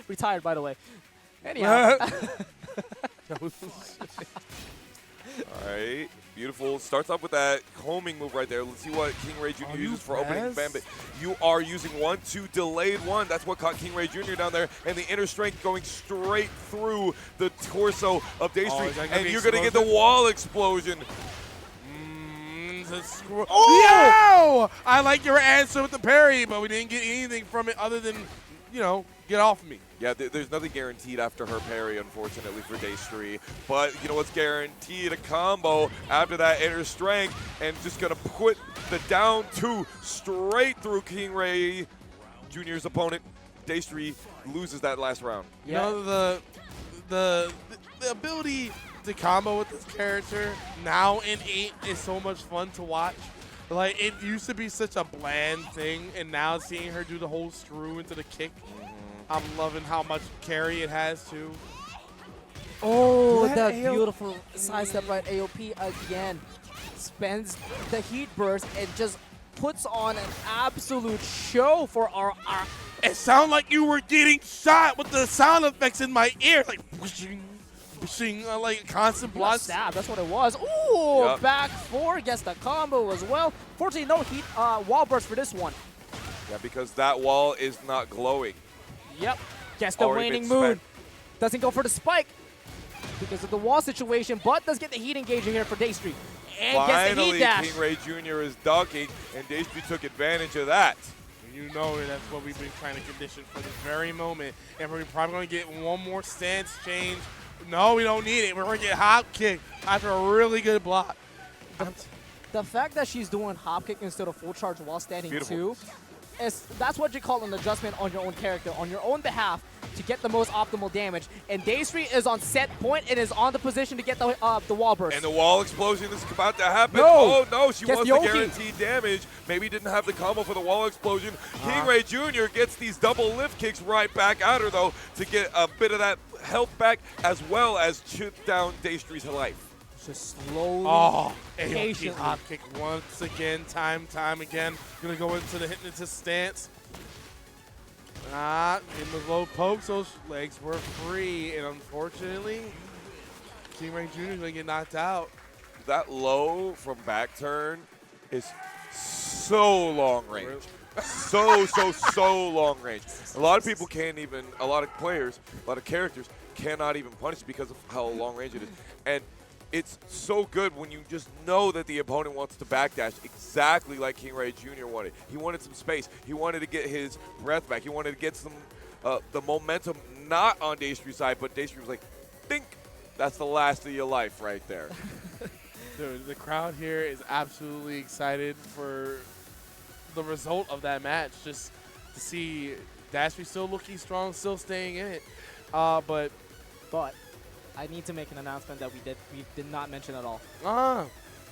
Retired, by the way. Anyhow. All right. Beautiful. Starts off with that homing move right there. Let's see what KingReyJr. uses for opening Bambit. You are using 1-2 delayed 1. That's what caught KingReyJr. down there. And the inner strength going straight through the torso of Dastry. And you're going to get the wall explosion. Oh! I like your answer with the parry, but we didn't get anything from it other than, get off me. Yeah, there's nothing guaranteed after her parry, unfortunately, for Dastry. But you know what's guaranteed? A combo after that inner strength, and just going to put the down 2 straight through KingReyJr.'s opponent. Dastry loses that last round. You know, the ability to combo with this character now in 8 is so much fun to watch. Like, it used to be such a bland thing, and now seeing her do the whole screw into the kick, I'm loving how much carry it has, too. Oh, that beautiful sidestep right AOP again. Spends the heat burst and just puts on an absolute show for our It sounded like you were getting shot with the sound effects in my ear. Like, whooshing, whooshing, like constant blood. Stab, that's what it was. Ooh, back 4 gets the combo as well. Fortunately, no heat wall burst for this one. Yeah, because that wall is not glowing. Yep, gets the waning moon. Doesn't go for the spike because of the wall situation, but does get the heat engaging here for Dastry. And gets the heat dash. KingReyJr. is ducking, and Dastry took advantage of that. You know that's what we've been trying to condition for this very moment. And we're probably going to get one more stance change. No, we don't need it. We're going to get hop kick after a really good block. The fact that she's doing hop kick instead of full charge while standing too, that's what you call an adjustment on your own character, on your own behalf. to get the most optimal damage. And Dastry is on set point and is on the position to get the wall burst. And the wall explosion is about to happen. No. Oh, no, she Gets wants the the ulti. guaranteed damage. Maybe didn't have the combo for the wall explosion. KingReyJr. gets these double lift kicks right back at her, though, to get a bit of that health back, as well as chip down Dastry's life. Just slowly, patiently. Hop kick once again, time again. Gonna go into the hypnotist stance. In the low pokes, those legs were free, and unfortunately, KingReyJr. is gonna get knocked out. That low from back turn is so long range. So long range. A lot of people can't even, a lot of players, a lot of characters cannot even punish it because of how long range it is. And it's so good when you just know that the opponent wants to backdash exactly like KingReyJr. wanted. He wanted some space. He wanted to get his breath back. He wanted to get some the momentum not on Dastry's side, but Dastry was like, think. That's the last of your life right there. Dude, the crowd here is absolutely excited for the result of that match. Just to see Dastry still looking strong, still staying in it. But I need to make an announcement that we did not mention at all.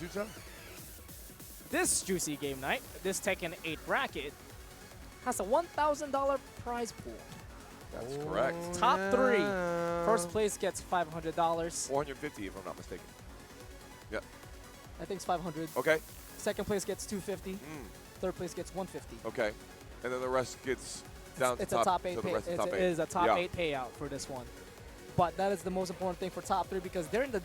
Do tell. This juicy game night, this Tekken 8 bracket, has a $1,000 prize pool. That's correct. Top 3. First place gets $500. 450 if I'm not mistaken. Yep. I think it's 500. Okay. Second place gets 250. Third place gets 150. Okay. And then the rest gets down It's to a top 8 so the rest is top It eight. is a top 8 payout for this one. But that is the most important thing for top 3 because they're in the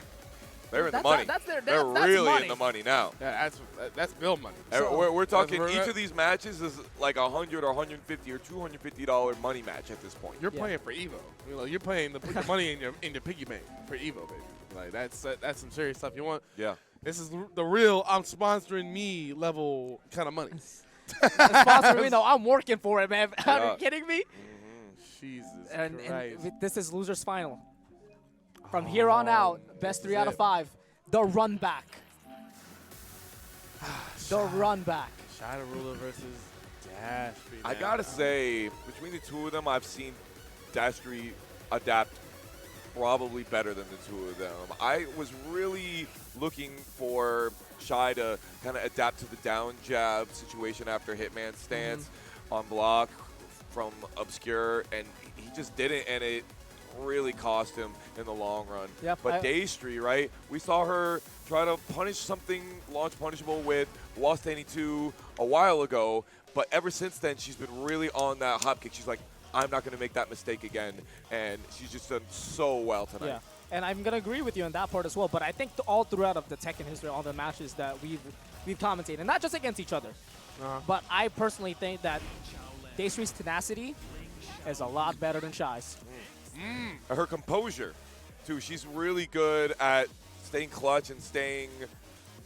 money. They're really money. in the money now. Yeah, that's bill money. We're talking each of these matches is like $100 or $150 or $250 money match at this point. You're playing for Evo. You know, you're playing the money in your piggy bank for Evo, baby. Like that's some serious stuff. You want? Yeah. This is the real I'm sponsoring me level kind of money. Sponsor me? No, I'm working for it, man. Are you kidding me? Jesus And Christ. this is losers final. From here on out, best 3 out of 5. The run back. The run back. ShyTheRula versus Dastry. I gotta say, between the two of them, I've seen Dastry adapt probably better than the two of them. I was really looking for Shy to kind of adapt to the down jab situation after Hitman stance on block from Obscure, and he just didn't, and it really cost him in the long run. Yep, but Dastry, right? We saw her try to punish something launch punishable with wall standing 2 a while ago, but ever since then, she's been really on that hop kick. She's like, I'm not going to make that mistake again, and she's just done so well tonight. Yeah, and I'm going to agree with you on that part as well, but I think all throughout of the Tekken history, all the matches that we've commentated, and not just against each other, but I personally think that Dastry's tenacity is a lot better than Shy's. Her composure, too. She's really good at staying clutch and staying,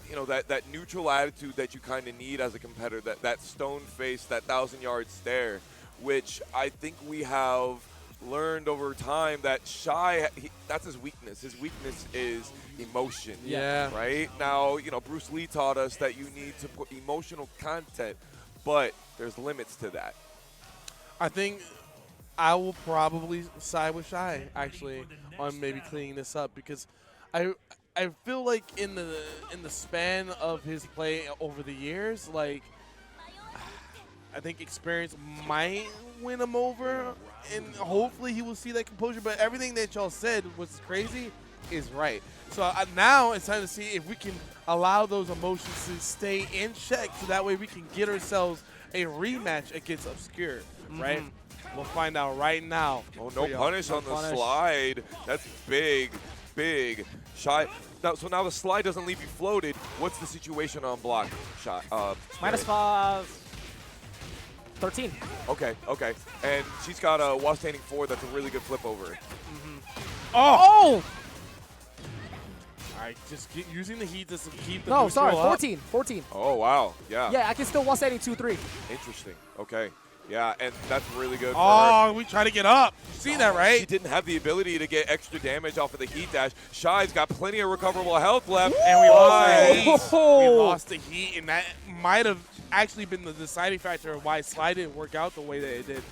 you know, that neutral attitude that you kind of need as a competitor, that stone face, that 1,000-yard stare, which I think we have learned over time that Shy, that's his weakness. His weakness is emotion. Yeah. Right? Now, you know, Bruce Lee taught us that you need to put emotional content, but there's limits to that. I think I will probably side with Shy, actually, on maybe cleaning this up because I feel like in the span of his play over the years, like I think experience might win him over, and hopefully he will see that composure. But everything that y'all said was crazy is right. So now it's time to see if we can allow those emotions to stay in check, so that way we can get ourselves a rematch against Obscure, right? We'll find out right now. Oh, no punish on the slide. That's big, big. Shy. So now the slide doesn't leave you floated. What's the situation on block? Shy. Minus 13. Okay. And she's got a wall standing 4 that's a really good flip over. Oh! All right, just using the heat to keep the No, sorry, neutral up. 14. Oh, wow. Yeah. Yeah, I can still 172-3. Interesting. Okay. Yeah, and that's really good for Oh, her. we try to get up. You see that, right? She didn't have the ability to get extra damage off of the heat dash. Shy's got plenty of recoverable health left. And we lost the heat. Whoa. We lost the heat, and that might have actually been the deciding factor of why Slide didn't work out the way that it did.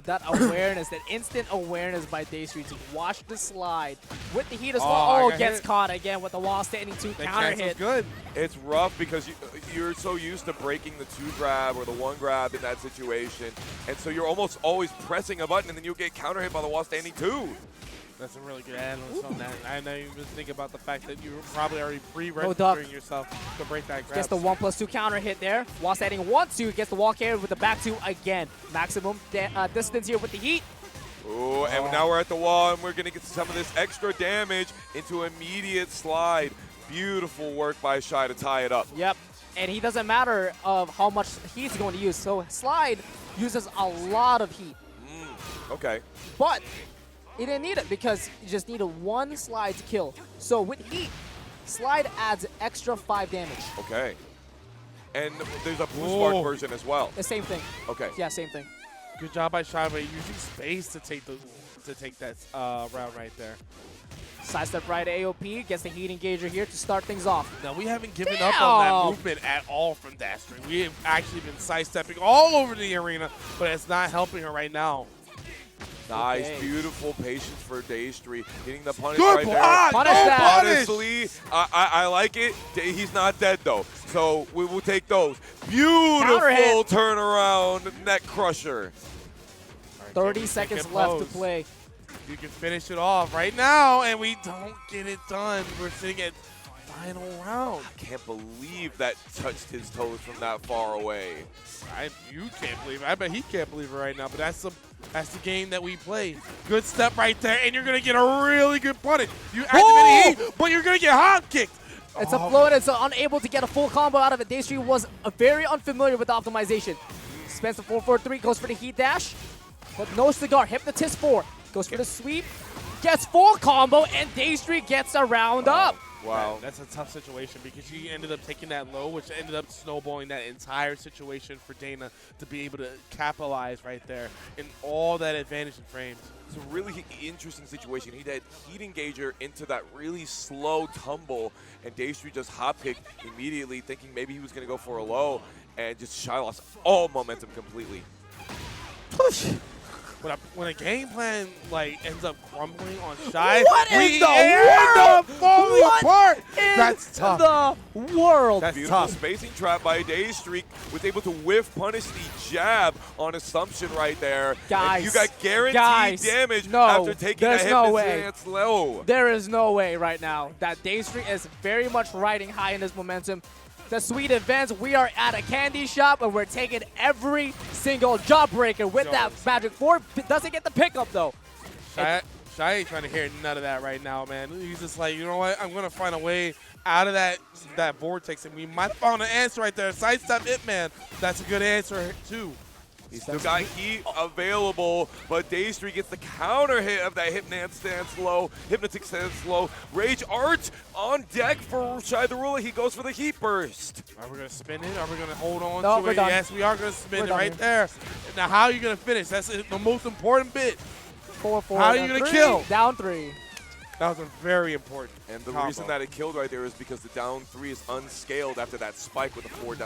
that awareness, that instant awareness by Dastry to watch the slide with the heat as well. I got Gets hit. caught again with the wall standing 2 That counter cancels hit. good. It's rough because you're so used to breaking the 2 grab or the 1 grab in that situation, and so you're almost always pressing a button, and then you'll get counter hit by the wall standing 2. That's a really good analysis on that. I know you just think about the fact that you were probably already duck. pre-registering yourself to break that grab. Gets the 1+2 counter hit there. Wall standing 1-2. Gets the wall carry with the back 2 again. Maximum distance here with the heat. Ooh, and now we're at the wall, and we're going to get some of this extra damage into immediate slide. Beautiful work by Shy to tie it up. Yep. And he doesn't matter of how much heat he's going to use. So slide uses a lot of heat. Okay. But he didn't need it because he just needed 1 slide to kill. So with heat, slide adds extra 5 damage. Okay. And there's a blue spark version as well. The same thing. Okay. Yeah, same thing. Good job by Shy, but using space to take that round right there. Sidestep right AOP, gets the heat engager here to start things off. Now, we haven't given up on that movement at all from Dastry. We have actually been sidestepping all over the arena, but it's not helping her right now. Nice, Okay. beautiful patience for Dastry. Getting the punish Good right block! Punish Don't that. punish! Honestly, I like it. He's not dead, though. So we will take those. Beautiful hit. turnaround neck crusher. 30 seconds left to pose. play. You can finish it off right now, and we don't get it done. We're sitting at final round. I can't believe that touched his toes from that far away. You can't believe it. I bet he can't believe it right now, but that's the game that we play. Good step right there, and you're going to get a really good punish. You activate heat, but you're going to get hop kicked. It's a flow, and it's unable to get a full combo out of it. Dastry was very unfamiliar with the optimization. Spends the 4-4-3, goes for the heat dash, but no cigar. Hypnotist 4, goes for the sweep, gets full combo, and Dastry gets a round up. Wow. That's a tough situation because she ended up taking that low, which ended up snowballing that entire situation for Dana to be able to capitalize right there in all that advantage in frames. It's a really interesting situation. He had heat engager into that really slow tumble, and Dastry just hop kicked immediately, thinking maybe he was going to go for a low, and just Shy lost all momentum completely. Push. When a game plan ends up crumbling on Shy, What in we the end world? up falling What apart. in That's tough. the world? That's Beautiful tough. spacing trap by Dastry, was able to whiff punish the jab on Assumption right there. Guys, and you got guaranteed damage no, after taking there's a no hit way. stance low. There is no way right now that Dastry is very much riding high in his momentum. The sweet events, we are at a candy shop and we're taking every single jawbreaker with that Magic 4. Doesn't get the pickup though. Shy ain't trying to hear none of that right now, man. He's just like, you know what? I'm going to find a way out of that vortex, and we might find an answer right there. Sidestep it, man. That's a good answer, too. He's still got heat available, but Dastry gets the counter hit of that Hypnotic stance low. Rage Art on deck for ShyTheRula. He goes for the heat burst. Are we going to spin it? Are we going to hold on No, to we're it? done. Yes, we are going to spin We're it done right here. there. Now, how are you going to finish? That's the most important bit. 4-4. How are you gonna kill? Down 3. That was a very important And the combo. reason that it killed right there is because the down 3 is unscaled after that spike with the fourth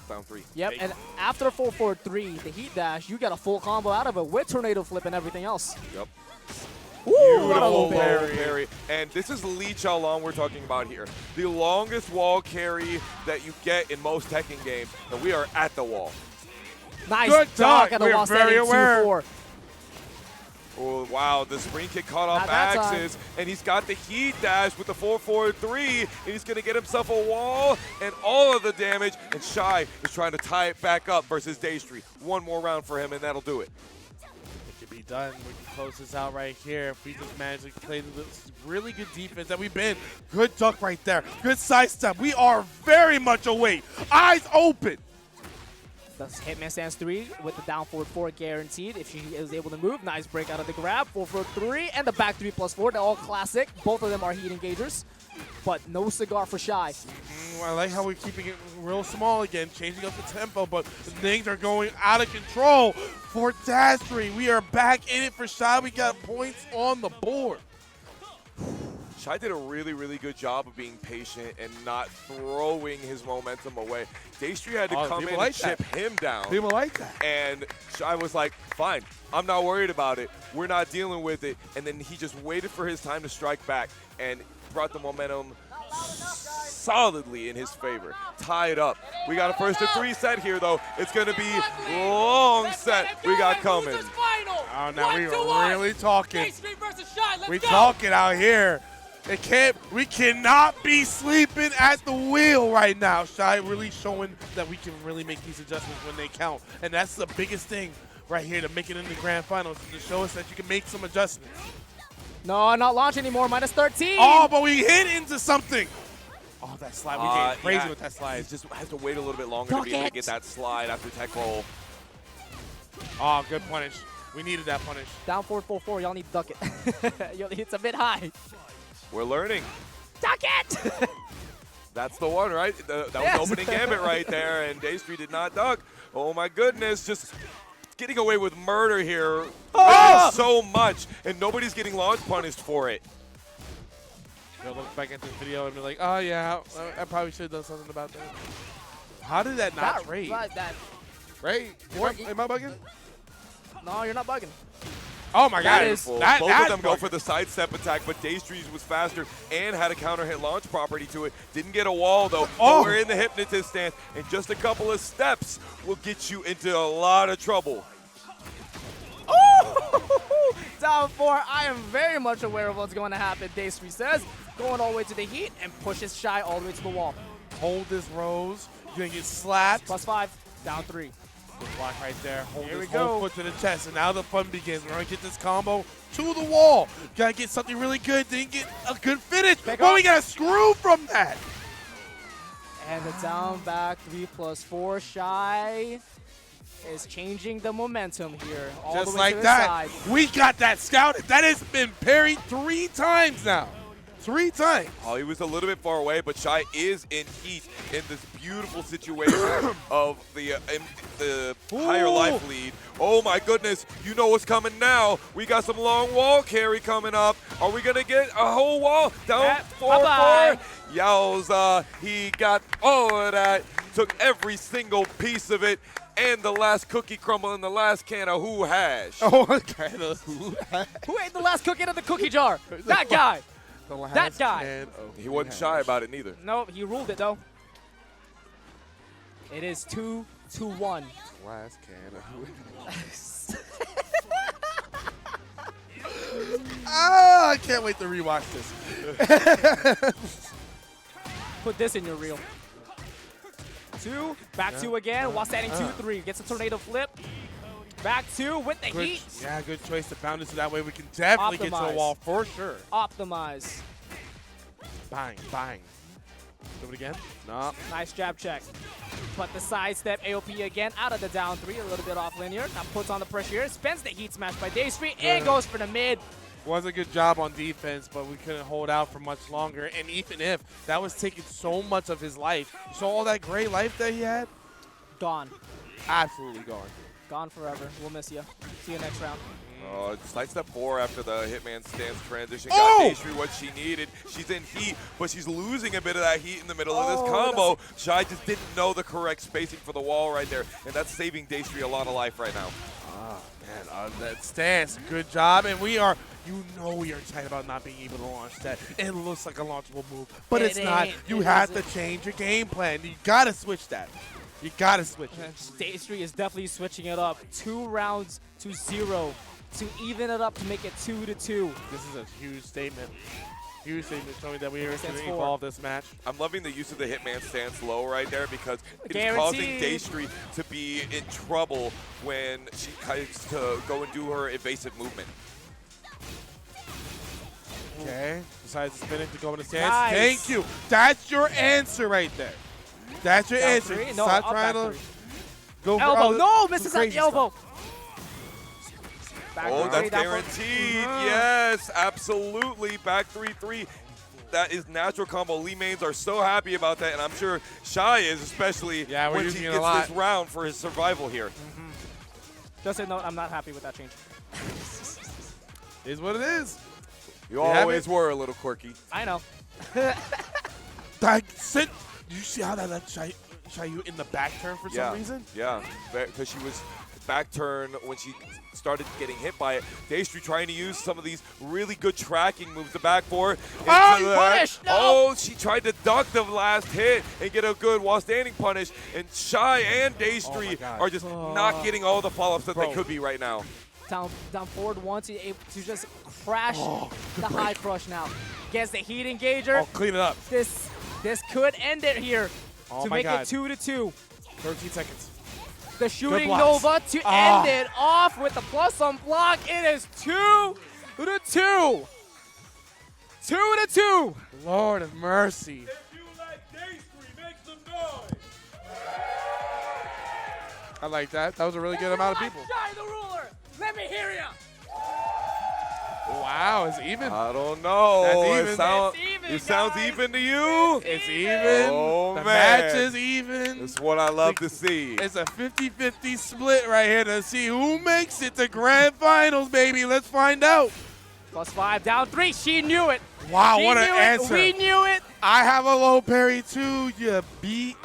down 3. Yep, and after 4-4-3, the heat dash, you get a full combo out of it with tornado flip and everything else. Yep. Ooh, what a Beautiful low low parry. parry. And this is Lee Chaolong we're talking about here. The longest wall carry that you get in most Tekken games, and we are at the wall. Nice Good dog dog. at the We're wall very standing aware. 2-4. Oh, wow, the spring kick caught off Not that time. Axis, and he's got the heat dash with the 4-4-3, and he's going to get himself a wall and all of the damage, and Shy is trying to tie it back up versus Dastry. One more round for him, and that'll do it. It could be done. We can close this out right here if we just manage to play this really good defense that we've been. Good duck right there. Good side step. We are very much awake. Eyes open. Does Hitman stands 3 with the down forward 4 guaranteed if she is able to move. Nice break out of the grab. 4-4-3 and the back 3+4. They're all classic. Both of them are heat engagers, but no cigar for Shy. I like how we're keeping it real small again, changing up the tempo, but things are going out of control for Dastry. We are back in it for Shy. We got points on the board. Shy did a really, really good job of being patient and not throwing his momentum away. Dastry had to come in and chip him down. People like that. And Shy was like, fine, I'm not worried about it. We're not dealing with it. And then he just waited for his time to strike back and brought the momentum solidly in his favor. Tie it up. We got a 1st-to-3 set here, though. It's going to be long set we got coming. Oh, now we are really talking. We talking out here. We cannot be sleeping at the wheel right now. Shy really showing that we can really make these adjustments when they count. And that's the biggest thing right here to make it in the grand finals, to show us that you can make some adjustments. No, not launch anymore. Minus 13. Oh, but we hit into something. Oh, that slide. We getting crazy with that slide. He just has to wait a little bit longer to be able to get that slide after tech roll. Oh, good punish. We needed that punish. Down 4-4-4. Y'all need to duck it. It's a bit high. We're learning. Duck it! That's the one, right? That was opening gambit right there, and Dastry did not duck. Oh, my goodness. Just getting away with murder here. Oh! So much, and nobody's getting launch punished for it. They'll look back at this video and be like, oh, yeah, I probably should have done something about that. How did that not trade? Right? Am I bugging? No, you're not bugging. Oh, my God. Both of them go for the sidestep attack, but Dastry was faster and had a counter hit launch property to it. Didn't get a wall, though. Oh. We're in the hypnotist stance, and just a couple of steps will get you into a lot of trouble. Oh! Down 4. I am very much aware of what's going to happen, Dastry says. Going all the way to the heat and pushes Shy all the way to the wall. Hold this Rose. You're going to get slapped. +5. Down 3. Good block right there. Hold Here this we whole foot to the chest, and now the fun begins. We're going to get this combo to the wall. Got to get something really good. Didn't get a good finish. But we got a screw from that. And the down back 3+4. Shy is changing the momentum here. All Just the way like to the that. side. We got that scouted. That has been parried 3 times now. 3 times. Oh, he was a little bit far away, but Shy is in heat in this beautiful situation of the higher life lead. Oh my goodness, you know what's coming now. We got some long wall carry coming up. Are we gonna get a whole wall? Down 4-4. Yowza, he got all of that. Took every single piece of it. And the last cookie crumble in the last can of Who Hash. Oh, kind of Who Hash. Who ate the last cookie out of the cookie jar? That guy. That guy. He wasn't shy about it neither. No, he ruled it though. It is 2-1. Last can of Who Ah, I can't wait to rewatch this. Put this in your reel. 2, back 2 again, while standing 2-3. Gets a tornado flip. Back 2 with the heat. Yeah, good choice to pound it so that way we can definitely get to the wall for sure. Optimize. Bang, bang. Do it again? No. Nice jab check. Put the sidestep AOP again out of the down 3, a little bit off linear. Now puts on the pressure here. Spends the heat smash by Dastry and goes for the mid. Was a good job on defense, but we couldn't hold out for much longer. And even if that was taking so much of his life, you saw all that great life that he had? Gone. Absolutely gone. Gone forever. We'll miss you. See you next round. Sidestep 4 after the Hitman stance transition got Dastry what she needed. She's in heat, but she's losing a bit of that heat in the middle of this combo. Shy just didn't know the correct spacing for the wall right there, and that's saving Dastry a lot of life right now. Oh, man, that stance, good job. And we are, you know we are excited about not being able to launch that. It looks like a launchable move, but it's not. You have to change your game plan. You got to switch that. You got to switch it. Dastry is definitely switching it up. 2 rounds to 0 to even it up to make it 2-2. This is a huge statement. Huge statement showing that we are going to evolve this match. I'm loving the use of the Hitman stance low right there because it's causing Dastry to be in trouble when she tries to go and do her evasive movement. Okay, decides to spin it to go in the stance. Nice. Thank you. That's your answer right there. That's your answer. No, stop trying to go elbow. for No, misses at the elbow. That's guaranteed. Yes, absolutely. Back 3-3. That is natural combo. Lee Mains are so happy about that, and I'm sure Shy is, especially when he gets this round for his survival here. Just a note, I'm not happy with that change. Is what it is. You always were a little quirky. I know. You see how that left Xiayou in the back turn for some reason? Yeah, because she was back turn when she started getting hit by it. Dastry trying to use some of these really good tracking moves to back four. Punish! No! Oh, she tried to duck the last hit and get a good while standing punish. And Shy and Dastry are just not getting all the follow-ups that they could be right now. Down forward once, able to just crash the high crush now. Gets the heat engager. Oh, clean it up. This could end it here to make it 2-2. 13 seconds. The shooting Nova to end it off with the plus on block. It is 2-2. 2-2. Lord of mercy. If you like Dastry, make some noise. I like that. That was a really good amount of people. ShyTheRula, let me hear ya. Wow, it's even. I don't know. That's even. It sounds even to you. It's even. Oh, the man. match is even. That's what I love to see. It's a 50-50 split right here to see who makes it to grand finals, baby. Let's find out. +5, down 3. She knew it. Wow, she what knew an answer. We knew it. I have a low parry too, you beat.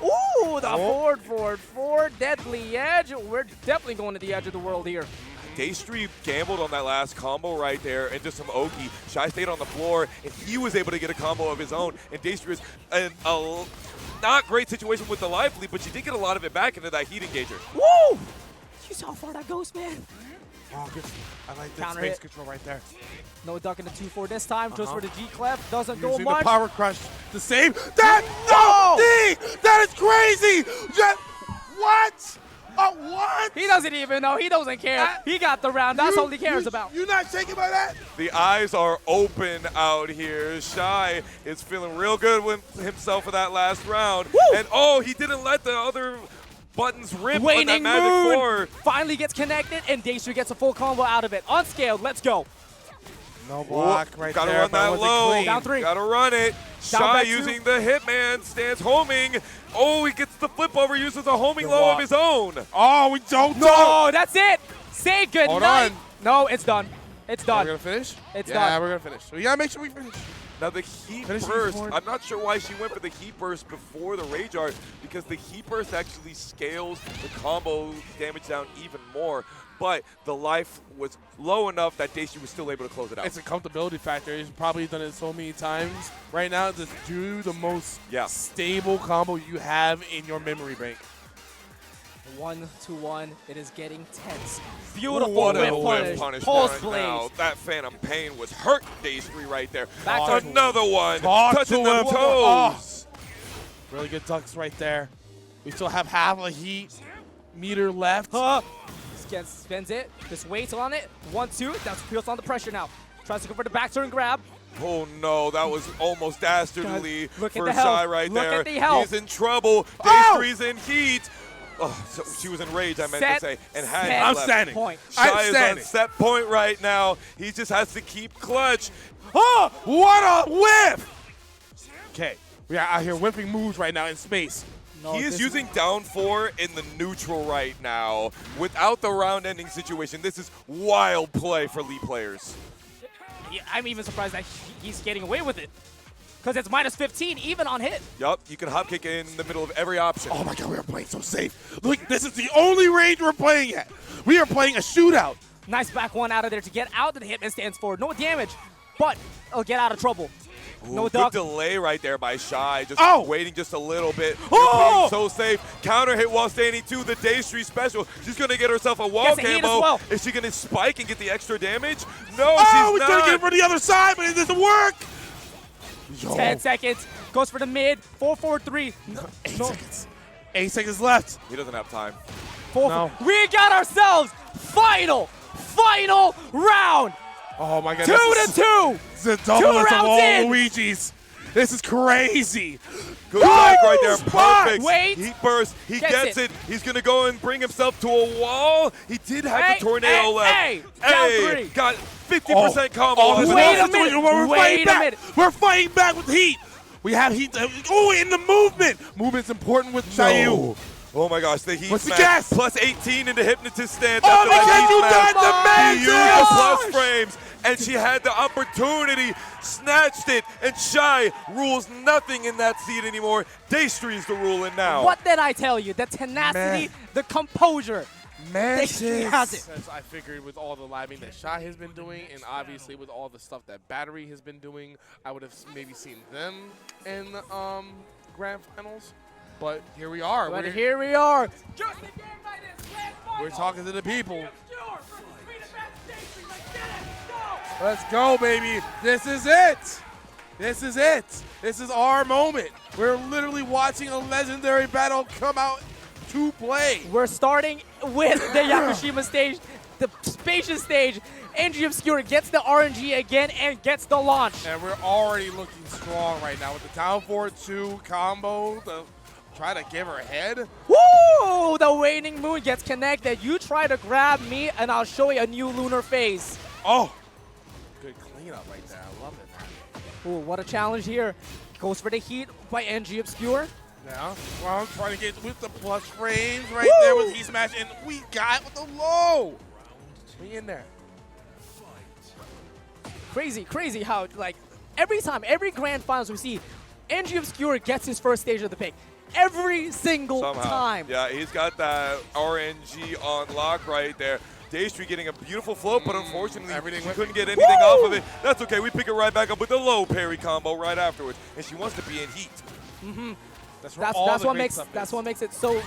Ooh, the forward, deadly edge. We're definitely going to the edge of the world here. Dastry gambled on that last combo right there and just some Oki. Shy stayed on the floor, and he was able to get a combo of his own. And Dastry is in a not great situation with the life lead, but she did get a lot of it back into that heat engager. Woo! You saw how far that goes, man. Oh, good. I like that Counter space hit. control right there. No duck in the 2-4 this time, just for the G-clef. Doesn't go Using much. the power crush to save. That is crazy. What? What? He doesn't even know. He doesn't care. He got the round. That's all he cares about. You not shaken by that? The eyes are open out here. Shy is feeling real good with himself for that last round. Woo! And oh, he didn't let the other buttons rip on that Waning magic Moon floor. finally gets connected, and Dastry gets a full combo out of it. Unscaled, let's go. No block right Gotta there. run that but was it low. clean? Down 3. Gotta run it. Down Shy back 2. using the Hitman, stands homing. Oh, he gets the flip over, uses a homing Good low walk. of his own. Oh, we don't. No, that's it. Say good Hold night. on. No, it's done. It's We're done. gonna finish. It's yeah, done. we're gonna finish. We gotta make sure we finish. Now the heat Finish burst, these, I'm not sure why she went for the heat burst before the rage art, because the heat burst actually scales the combo damage down even more. But the life was low enough that Dastry was still able to close it out. It's a comfortability factor. He's probably done it so many times. Right now, just do the most stable combo you have in your memory bank. 1-1. It is getting tense. Beautiful what a whip punish. Pulse Pulse right now. blaze. That Phantom Pain was hurting Dastry right there. Back to Another one. Talk Touching to the him. toes. Really good ducks right there. We still have half a heat meter left. Spends it. Just waits on it. 1-2. That's feels on the pressure now. Tries to go for the back turn grab. Oh no, that was almost dastardly Look at for the Shy health. right Look there. at the health. He's in trouble. Dastry's in heat. Oh, so she was in rage, I meant to say. And had I'm left. standing. Point. Shy is on set point right now. He just has to keep clutch. Oh, what a whiff! Okay, we are out here whipping moves right now in space. No, He is using down 4 in the neutral right now without the round-ending situation. This is wild play for Lee players. Yeah, I'm even surprised that he's getting away with it. Because it's -15 even on hit. Yup, you can hop kick in the middle of every option. Oh my god, we are playing so safe. Look, this is the only range we're playing at. We are playing a shootout. Nice back one out of there to get out of the Hitman stands forward. No damage, but it'll get out of trouble. Ooh, No good duck. delay right there by Shy. Just waiting just a little bit. Oh! So safe. Counter hit while standing to the Dastry special. She's going to get herself a wall Gets a heat camo. as well. Is she going to spike and get the extra damage? No, Oh, she's we not. trying to get it from the other side, but it doesn't work. Yo. 10 seconds. Goes for the mid. 4-4-3. 8 seconds. 8 seconds left. He doesn't have time. 4-4. No. We got ourselves final round. Oh my god. 2-2. This is a double of rounds all in. Luigi's. This is crazy. Good strike right there. Spot. Perfect. Wait. Heat burst. He Gets gets it. it. He's going to go and bring himself to a wall. He did have Hey, the tornado left. hey, down 3. Got 50% combo. Oh, off this of is Wait that. a minute. We're Wait fighting a back. minute. We're fighting back with heat. We have heat. Oh, in the movement. Movement's important with Xiayou. Oh my gosh, the heat What's the smash. guess? Plus 18 in the hypnotist stance. Oh, after that because heat you smash. got the man! Beautiful plus frames. And she had the opportunity, snatched it, and Shy rules nothing in that seat anymore. Dastry's the ruling now. What did I tell you? The tenacity, the composure. Dastry has it. As I figured with all the living that Shy has been doing, and obviously with all the stuff that Battery has been doing, I would have maybe seen them in grand finals. But here we are. But here we are. We're talking to the people. Let's go, baby. This is it. This is it. This is our moment. We're literally watching a legendary battle come out to play. We're starting with the Yakushima stage, the spacious stage. NG Obscure gets the RNG again and gets the launch. And we're already looking strong right now with the down forward 2 combo. Try to give her head. Woo! The waning moon gets connected. You try to grab me and I'll show you a new lunar phase. Oh, good cleanup right there. I love it. Ooh, what a challenge here. Goes for the heat by NG Obscure. Now, well, I'm trying to get with the plus frames right Woo! there with Heat Smash, and we got with the low. We in there. Crazy how, like, every time, every grand finals we see, NG Obscure gets his first stage of the pick. Every single time. Yeah, he's got that RNG on lock right there. Dastry getting a beautiful float, but unfortunately, she couldn't get anything off of it. That's okay. We pick it right back up with the low parry combo right afterwards, and she wants to be in heat. That's what makes it so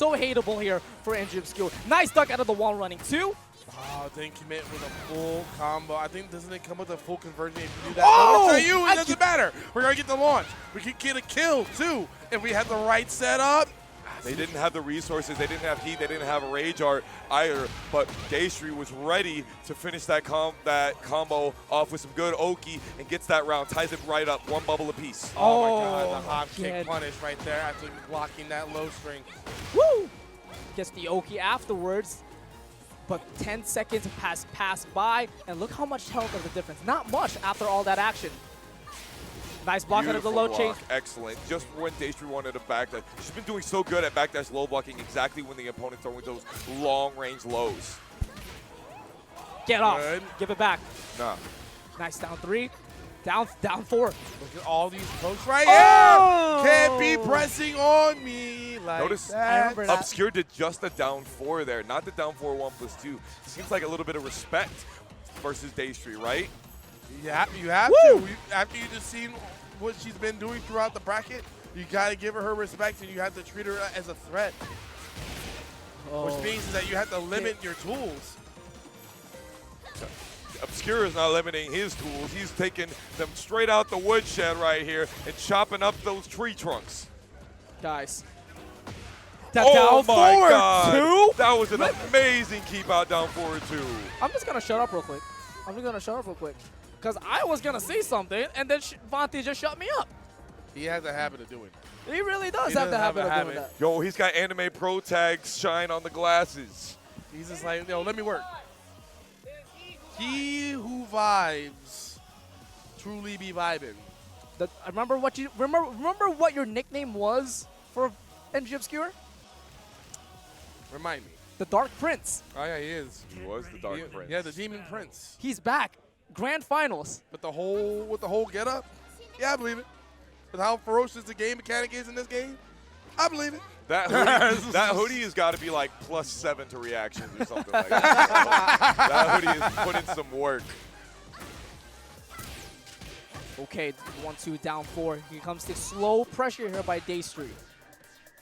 hateable here for NG Obscure. Nice duck out of the wall running too. Oh, didn't commit with a full combo. I think doesn't it come with a full conversion if you do that? Oh! No, Xiayou, it doesn't matter. We're gonna get the launch. We could get a kill too if we had the right setup. They didn't have the resources, they didn't have heat, they didn't have a rage art either, but Dastry was ready to finish that combo off with some good Oki and gets that round, ties it right up, one bubble apiece. Oh my god, the hop again. kick punish right there after blocking that low string. Woo! Gets the Oki afterwards, but 10 seconds pass by, and look how much health of the difference. Not much after all that action. Nice block out of the low chain. Excellent. Just when Dastry wanted to backdash. She's been doing so good at backdash low blocking exactly when the opponent's throwing those long range lows. Get off. Good. Give it back. Nah. Nice down 3. Down 4. Look at all these folks right Oh! here. Can't be pressing on me like Notice that. remember that. Obscure did just the down 4 there, not the down 4 1+2. Seems like a little bit of respect versus Dastry, right? Yeah, you have Woo! to. After you just seen what she's been doing throughout the bracket, you got to give her respect, and you have to treat her as a threat. Which means that you have to limit your tools. Obscure is not limiting his tools. He's taking them straight out the woodshed right here and chopping up those tree trunks. Guys. Oh my forward God. 2? That was an amazing keep out down forward 2. I'm just going to shut up real quick. Because I was going to say something, and then Vontae just shut me up. He has a habit of doing it. He really does He have the does have habit a of habit. doing that. Yo, he's got anime pro tags shine on the glasses. He's just like, yo, let me work. He who vibes truly be vibing. Remember what your nickname was for NG Obscure? Remind me. The Dark Prince. Oh yeah, he is. He was the Dark Prince. Yeah, the Demon Prince. He's back. Grand Finals. With the whole getup. Yeah, I believe it. With how ferocious the game mechanic is in this game, I believe it. That hoodie has got to be like +7 to reactions or something like that. That hoodie is putting some work. Okay, 1-2 down 4. Here comes the slow pressure here by Dastry.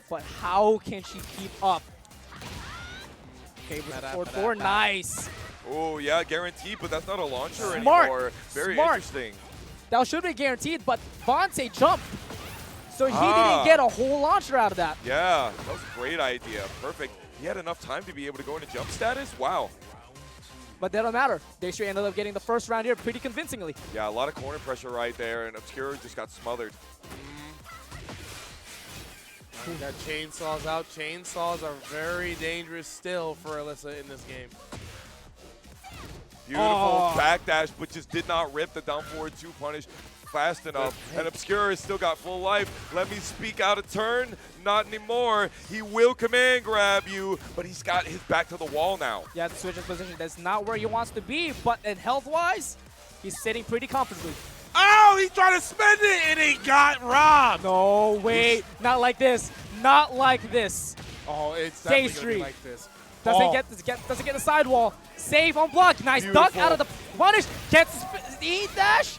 But how can she keep up? Okay, with the 4-4, nice. Oh yeah, guaranteed, but that's not a launcher Smart. anymore. Very Smart. interesting. That should be guaranteed, but Vontae jumped. So he didn't get a whole launcher out of that. Yeah, that was a great idea. Perfect. He had enough time to be able to go into jump status. Wow. But that don't matter. Dastry ended up getting the first round here pretty convincingly. Yeah, a lot of corner pressure right there, and Obscure just got smothered. Got chainsaws out. Chainsaws are very dangerous still for Alisa in this game. Beautiful backdash, but just did not rip the down forward 2 punish. fast enough. And Obscure has still got full life. Let me speak out of turn. Not anymore. He will command grab you, but he's got his back to the wall now. Yeah, the switch of position. That's not where he wants to be, but in health-wise, he's sitting pretty comfortably. Oh, he tried to spend it and he got robbed. No, wait. Not like this. Not like this. Oh, it's definitely gonna be Dastry like this. doesn't get the sidewall. Save on block. Nice duck out of the punish. Gets the heat dash.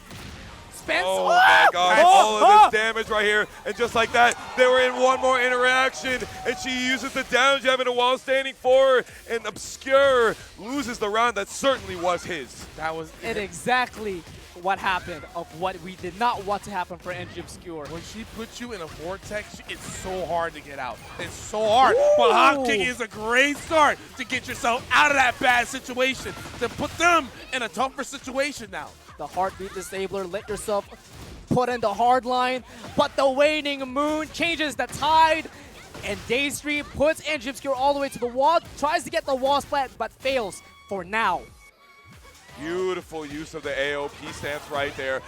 Spence. Oh my God, all of this damage right here. And just like that, they were in one more interaction. And she uses the down jab into wall standing 4. And Obscure loses the round that certainly was his. That was And exactly what happened of what we did not want to happen for NG Obscure. When she puts you in a vortex, it's so hard to get out. It's so hard. But hop kick is a great start to get yourself out of that bad situation, to put them in a tougher situation now. The heartbeat disabler, let yourself put in the hard line, but the waning moon changes the tide, and Dastry puts NG Obscure all the way to the wall, tries to get the wall splat, but fails for now. Beautiful use of the AOP stance right there.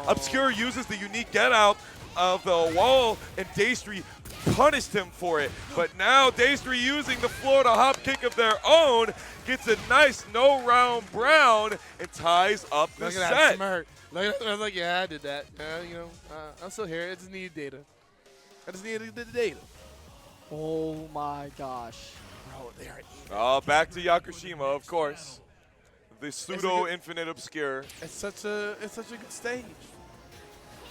Obscure uses the unique get out of the wall, and Dastry punished him for it. But now Dastry using the Florida hop kick of their own gets a nice no-round brown and ties up the Look set. at that smirk. Look at that. I was like, yeah, I did that. I'm still here. I just needed data. I just needed the data. Oh my gosh. Bro, they are Oh, back to Yakushima, of course. The pseudo-infinite Obscure. It's such a good stage.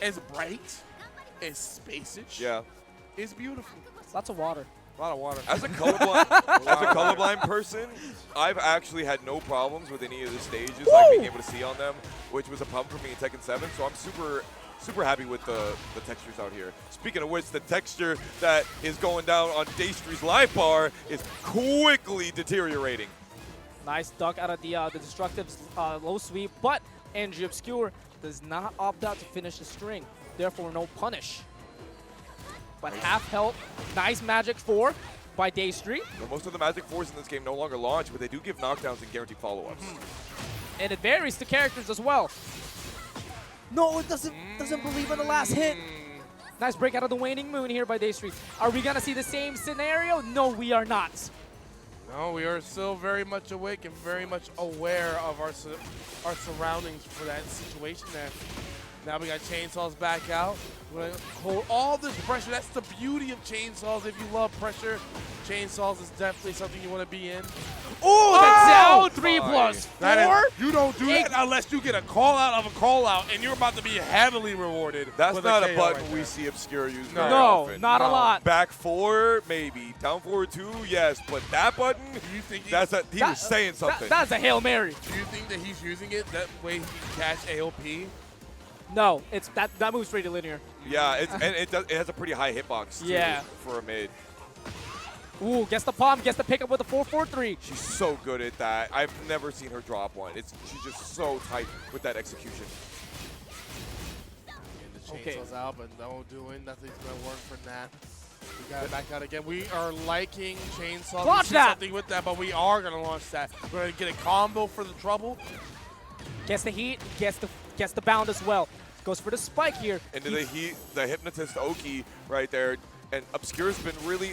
It's bright. It's spacage. Yeah. It's beautiful. Lots of water. A lot of water. As a colorblind person, I've actually had no problems with any of the stages, like being able to see on them, which was a problem for me in Tekken 7. So I'm super happy with the textures out here. Speaking of which, the texture that is going down on Dastry's life bar is quickly deteriorating. Nice duck out of the destructive low sweep, but NG Obscure does not opt out to finish the string. Therefore, no punish. But half health, nice Magic 4 by Dastry. Well, most of the Magic 4s in this game no longer launch, but they do give knockdowns and guaranteed follow-ups. And it varies to characters as well. No, it doesn't believe in the last hit. Nice break out of the waning moon here by Dastry. Are we gonna see the same scenario? No, we are not. No, we are still very much awake and very much aware of our surroundings for that situation there. Now we got Chainsaws back out. We're gonna hold all this pressure. That's the beauty of Chainsaws. If you love pressure, Chainsaws is definitely something you want to be in. Oh, that's down 3+4. You don't do that unless you get a call out of a call out, and you're about to be heavily rewarded. That's not a button right we there. see Obscure use No, very often. not a lot. Back 4, maybe. Down 4, 2, yes. But that button, You think he was saying something. That's a Hail Mary. Do you think that he's using it that way he can catch AOP? No, it's that moves pretty linear. Yeah, it has a pretty high hitbox too, Yeah. for a mid. Ooh, gets the palm, gets the pickup with a 4-4-3. She's so good at that. I've never seen her drop one. She's just so tight with that execution. And the Chainsaw's out, but no doing. Nothing's going to work for that. We got it back out again. We are liking Chainsaw. Launch we that! something with that, but we are going to launch that. We're going to get a combo for the trouble. Gets the heat, gets the bound as well. Goes for the spike here. Into the heat, the Hypnotist Oki right there. And Obscure's been really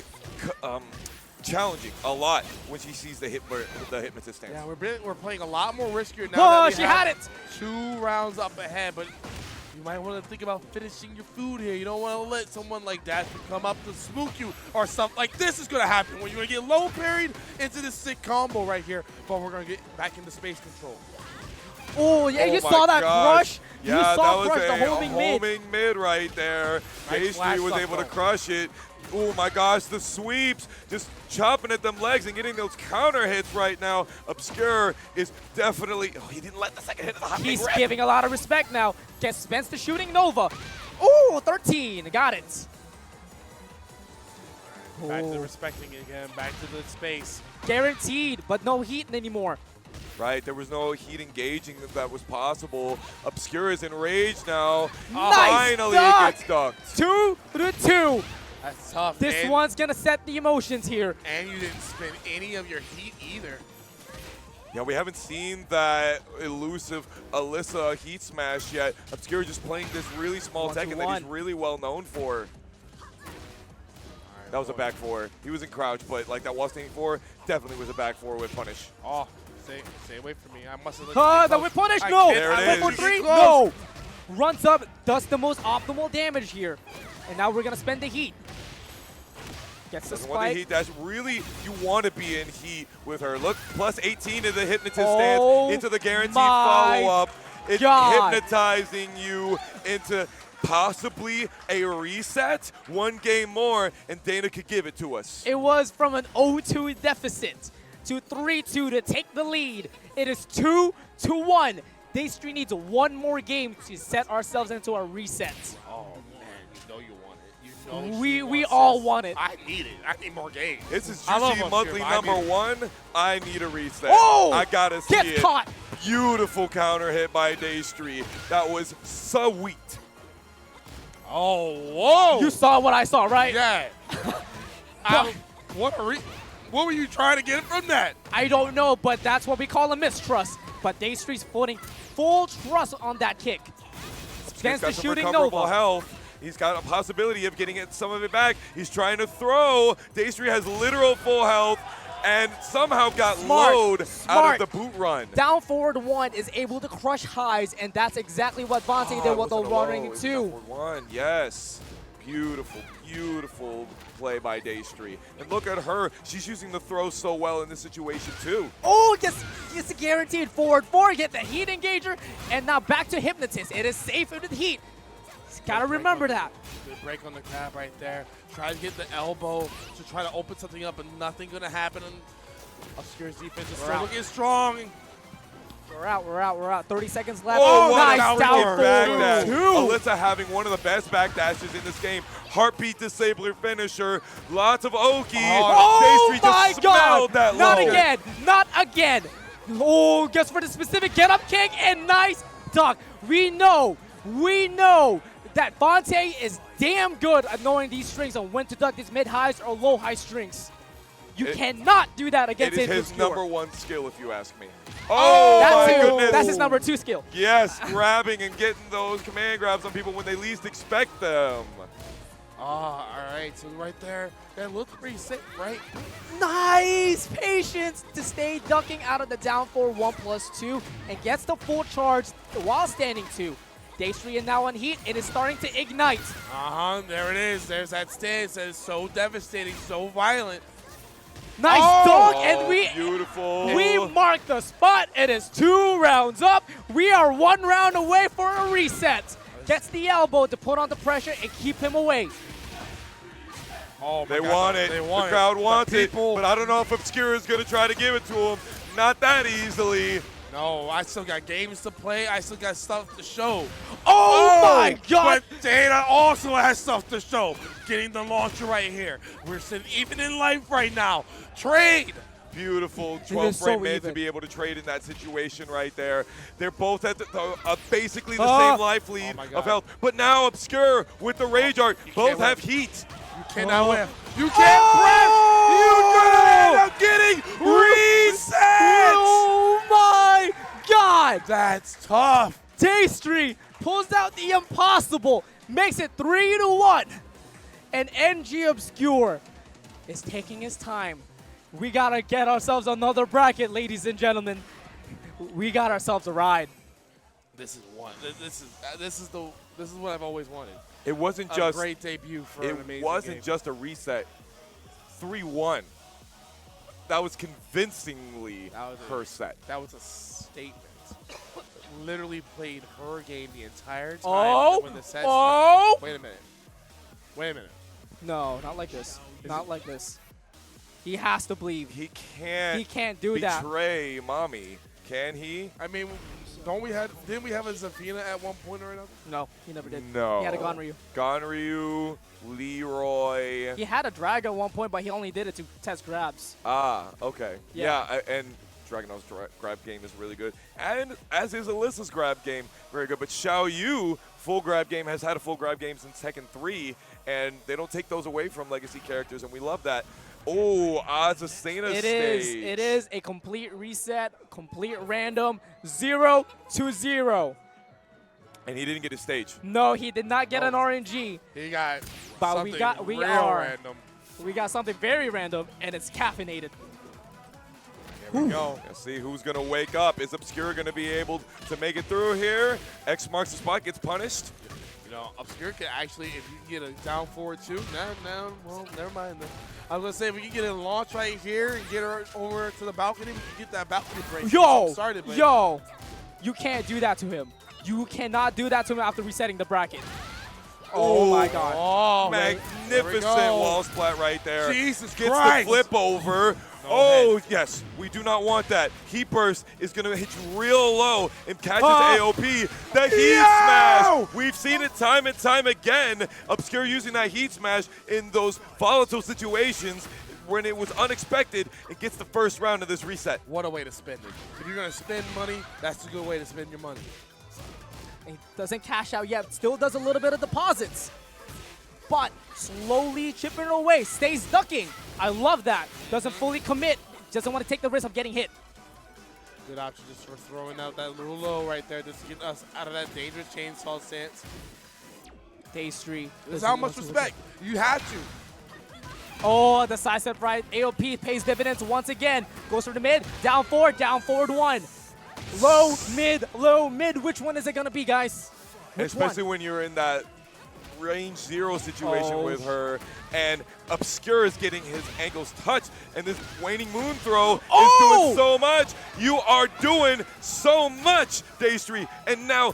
challenging a lot when she sees the Hypnotist stance. Yeah, we're playing a lot more riskier now. Oh, she had it! 2 rounds up ahead, but you might want to think about finishing your food here. You don't want to let someone like Dastry come up to spook you, or something like this is going to happen when you're going to get low parried into this sick combo right here, but we're going to get back into space control. Oh, yeah, you saw that crush. Yeah, you saw that was crush, the homing mid right there. Nice Dastry was able to crush it. Oh my gosh, the sweeps, just chopping at them legs and getting those counter hits right now. Obscure is definitely, he didn't let the second hit of the hot He's rip. giving a lot of respect now. Gets Spence the shooting Nova. Ooh, 13, got it. Back to the respecting it again, back to the space. Guaranteed, but no heat anymore. Right, there was no heat engaging that was possible. Obscure is enraged now. Nice Finally, duck! it gets ducked. 2-2. That's tough, This man. one's gonna set the emotions here. And you didn't spend any of your heat either. Yeah, we haven't seen that elusive Alisa heat smash yet. Obscure just playing this really small Tekken that he's really well known for. That was a back four. He was in crouch, but like that wall standing four definitely was a back four with punish. Oh, stay away from me. I must have looked the whip punish, no! There it is. 4-3, no! Runs up, does the most optimal damage here. And now we're gonna spend the heat. Gets the spike. The heat dash. Really, you want to be in heat with her. Look, plus 18 to the hypnotist stance, into the guaranteed follow-up. It's hypnotizing you into possibly a reset. One game more, and Dana could give it to us. It was from an 0-2 deficit to 3-2 to take the lead. It is 2-1. Dastry needs one more game to set ourselves into a reset. Oh man, you know you want it. You know we all want it. I need it. I need more games. This is Juicy Monthly #1. I need a reset. Oh! I gotta see Gets it. Caught. Beautiful counter hit by Dastry. That was sweet. Oh, whoa! You saw what I saw, right? Yeah. What were you trying to get from that? I don't know, but that's what we call a mistrust. But Dastry's putting full trust on that kick. Stands to shooting Nova. Health. He's got a possibility of getting some of it back. He's trying to throw. Dastry has literal full health and somehow got load out of the boot run. Down forward 1 is able to crush highs, and that's exactly what Vontae did with the running 2. One, yes. Beautiful, beautiful play by Dastry. And look at her. She's using the throw so well in this situation, too. Oh, gets a guaranteed forward 4. Get the heat engager. And now back to Hypnotist. It is safe into the heat. Got to remember that. Good break on the grab right there. Try to get the elbow to try to open something up, but nothing going to happen. Obscure's defense is still looking strong. We're out. 30 seconds left. Oh, nice down back dash. 2. Alyssa having one of the best back dashes in this game. Heartbeat disabler finisher. Lots of Oki. Oh, Dastry just smelled that Not low. again. Not again. Oh, guess for the specific get up kick and nice duck. We know that Vontae is damn good at knowing these strings and when to duck these mid-highs or low-high strings. You cannot do that against It is his Obscure. ¡1 skill, if you ask me. Oh, my goodness. That's his #2 skill. Yes, grabbing and getting those command grabs on people when they least expect them. All right, so right there, that looked pretty sick, right? Nice patience to stay ducking out of the down for 1+2 and gets the full charge while standing 2. Dastry is now on heat. It is starting to ignite. There it is. There's that stance that is so devastating, so violent. Nice dunk, and we mark the spot. It is 2 rounds up. We are 1 round away for a reset. Gets the elbow to put on the pressure and keep him away. Oh, they want it. The crowd wants it, but I don't know if Obscure is going to try to give it to him. Not that easily. No, I still got games to play. I still got stuff to show. Oh my God! But Dana also has stuff to show. Getting the launcher right here. We're sitting even in life right now. Trade. Beautiful 12-frame mid to be able to trade in that situation right there. They're both at basically the same life lead of health. But now Obscure with the Rage Art. Both have heat. You cannot win. You can't press. You're going to end up getting reset. Oh my God! That's tough. Dastry pulls out the impossible, makes it 3-1. And NG Obscure is taking his time. We gotta get ourselves another bracket, ladies and gentlemen. We got ourselves a ride. This is one. This is what I've always wanted. It wasn't just a great debut for an amazing It wasn't game. just a reset. 3-1. That was convincingly her set. That was a statement. Literally played her game the entire time. When the set started. Wait a minute. No, not like this. Not like this. He has to believe. He can't do that. Betray mommy. Can he? I mean, didn't we have a Zafina at one point or another? No, he never did. No. He had a Gonryu. Gonryu, Leroy. He had a drag at one point, but he only did it to test grabs. Ah, okay. Yeah, and Dragunov's grab game is really good. And as is Alyssa's grab game, very good. But Xiayou, full grab game, has had a full grab game since Tekken 3, and they don't take those away from legacy characters, and we love that. Oh, Azucena It stage. is. It is a complete reset, complete random, 0-0. And he didn't get a stage. No, he did not get Oh. an RNG. He got But something we real are- random. We got something very random, and it's caffeinated. Here we go. Let's see who's going to wake up. Is Obscure going to be able to make it through here? X marks the spot, gets punished. You know, Obscure can actually, if you can get a down forward two, well, never mind. I was going to say, if we can get a launch right here and get her over to the balcony, we can get that balcony break. Yo, Started, but yo, you can't do that to him. You cannot do that to him after resetting the bracket. Oh my God. Oh, Magnificent go. wall splat right there. Jesus Gets Christ. the flip over. Oh, yes. We do not want that. Heat Burst is going to hit you real low and catches AOP. The Heat Smash. We've seen it time and time again. Obscure using that Heat Smash in those volatile situations when it was unexpected. It gets the first round of this reset. What a way to spend it. If you're going to spend money, that's a good way to spend your money. He doesn't cash out yet, still does a little bit of deposits. But slowly chipping away, stays ducking. I love that. Doesn't fully commit, doesn't want to take the risk of getting hit. Good option just for throwing out that little low right there just to get us out of that dangerous chainsaw stance. Dastry. This is how much respect. You have to. Oh, the side step right. AOP pays dividends once again. Goes for the mid, down forward one. Low, mid. Which one is it going to be, guys? Which Especially one? when you're in that range 0 situation Oh. with her, and Obscure is getting his ankles touched, and this waning moon throw is doing so much. You are doing so much, Dastry, and now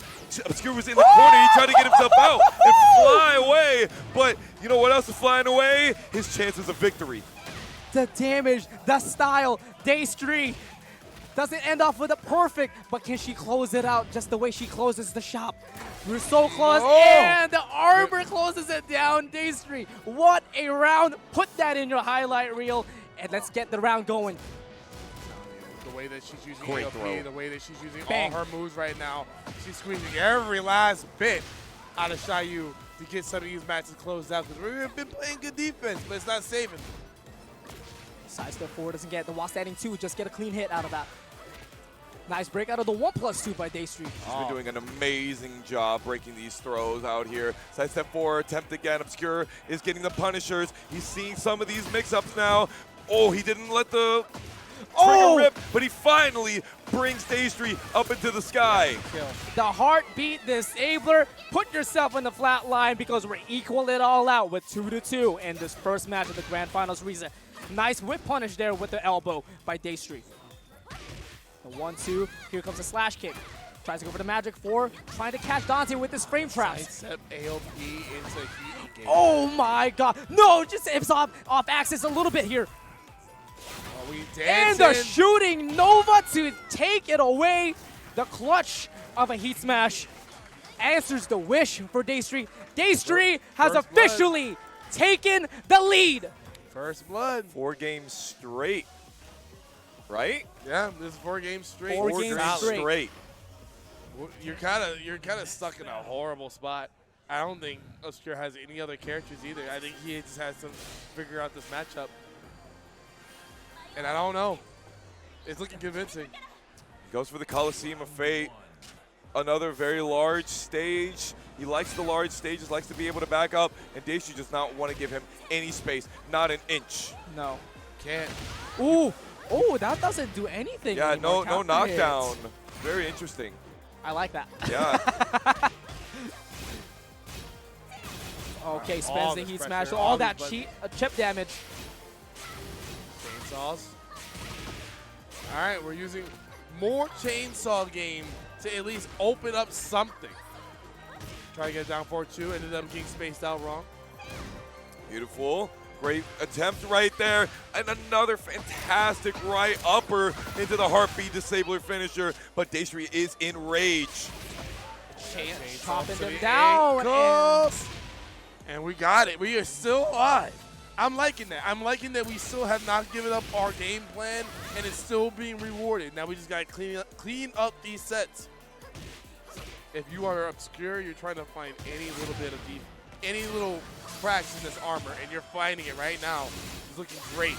Obscure was in the corner. He tried to get himself out and fly away, but you know what else is flying away? His chances of victory. The damage, the style, Dastry doesn't end off with a perfect, but can she close it out just the way she closes the shop? We're so close, and the armor closes it down, Dastry. What a round. Put that in your highlight reel, and let's get the round going. The way that she's using Great AOP, throw. the way that she's using Bang. all her moves right now, she's squeezing every last bit out of Xiayou to get some of these matches closed out because we've been playing good defense, but it's not saving. Side step forward doesn't get the while standing 2, just get a clean hit out of that. Nice break out of the 1+2 by Dastry. He's been doing an amazing job breaking these throws out here. Side step 4, attempt again. Obscure is getting the punishers. He's seeing some of these mix-ups now. Oh, he didn't let the trigger rip, but he finally brings Dastry up into the sky. The heartbeat disabler. Put yourself in the flat line because we're equal it all out with 2-2 in this first match of the Grand Finals reset. Nice whip punish there with the elbow by Dastry. The 1-2, here comes a slash kick. Tries to go for the magic 4, trying to catch Dante with his frame traps. Step AOP into heat engage. Oh my God, no, just zips off axis a little bit here. Are we And dancing? the shooting Nova to take it away. The clutch of a heat smash answers the wish for Dastry. Dastry has First blood. officially taken the lead. First blood. 4 games straight, right? Yeah, this is 4 games straight. Four Four games straight. straight. You're kind of stuck in a horrible spot. I don't think Obscure has any other characters either. I think he just has to figure out this matchup. And I don't know. It's looking convincing. Goes for the Coliseum of Fate. Another very large stage. He likes the large stages, likes to be able to back up, and Dastry does not want to give him any space, not an inch. No. Can't. Ooh, that doesn't do anything. Yeah, anymore. no Counter hits. knockdown. Very interesting. I like that. Yeah. Okay, All spends the this heat pressure, smash. all All these that buttons. chip damage. Chainsaws. All right, we're using more chainsaw game to at least open up something. Try to get down 4-2, ended up getting spaced out wrong. Beautiful. Great attempt right there. And another fantastic right upper into the heartbeat disabler finisher. But Dastry is in rage. Chainsaw Chopping to them the down. ankles. And we got it. We are still alive. I'm liking that. I'm liking that we still have not given up our game plan, and it's still being rewarded. Now we just got to clean up these sets. If you are Obscure, you're trying to find any little bit of any little cracks in this armor, and you're finding it right now. is looking great.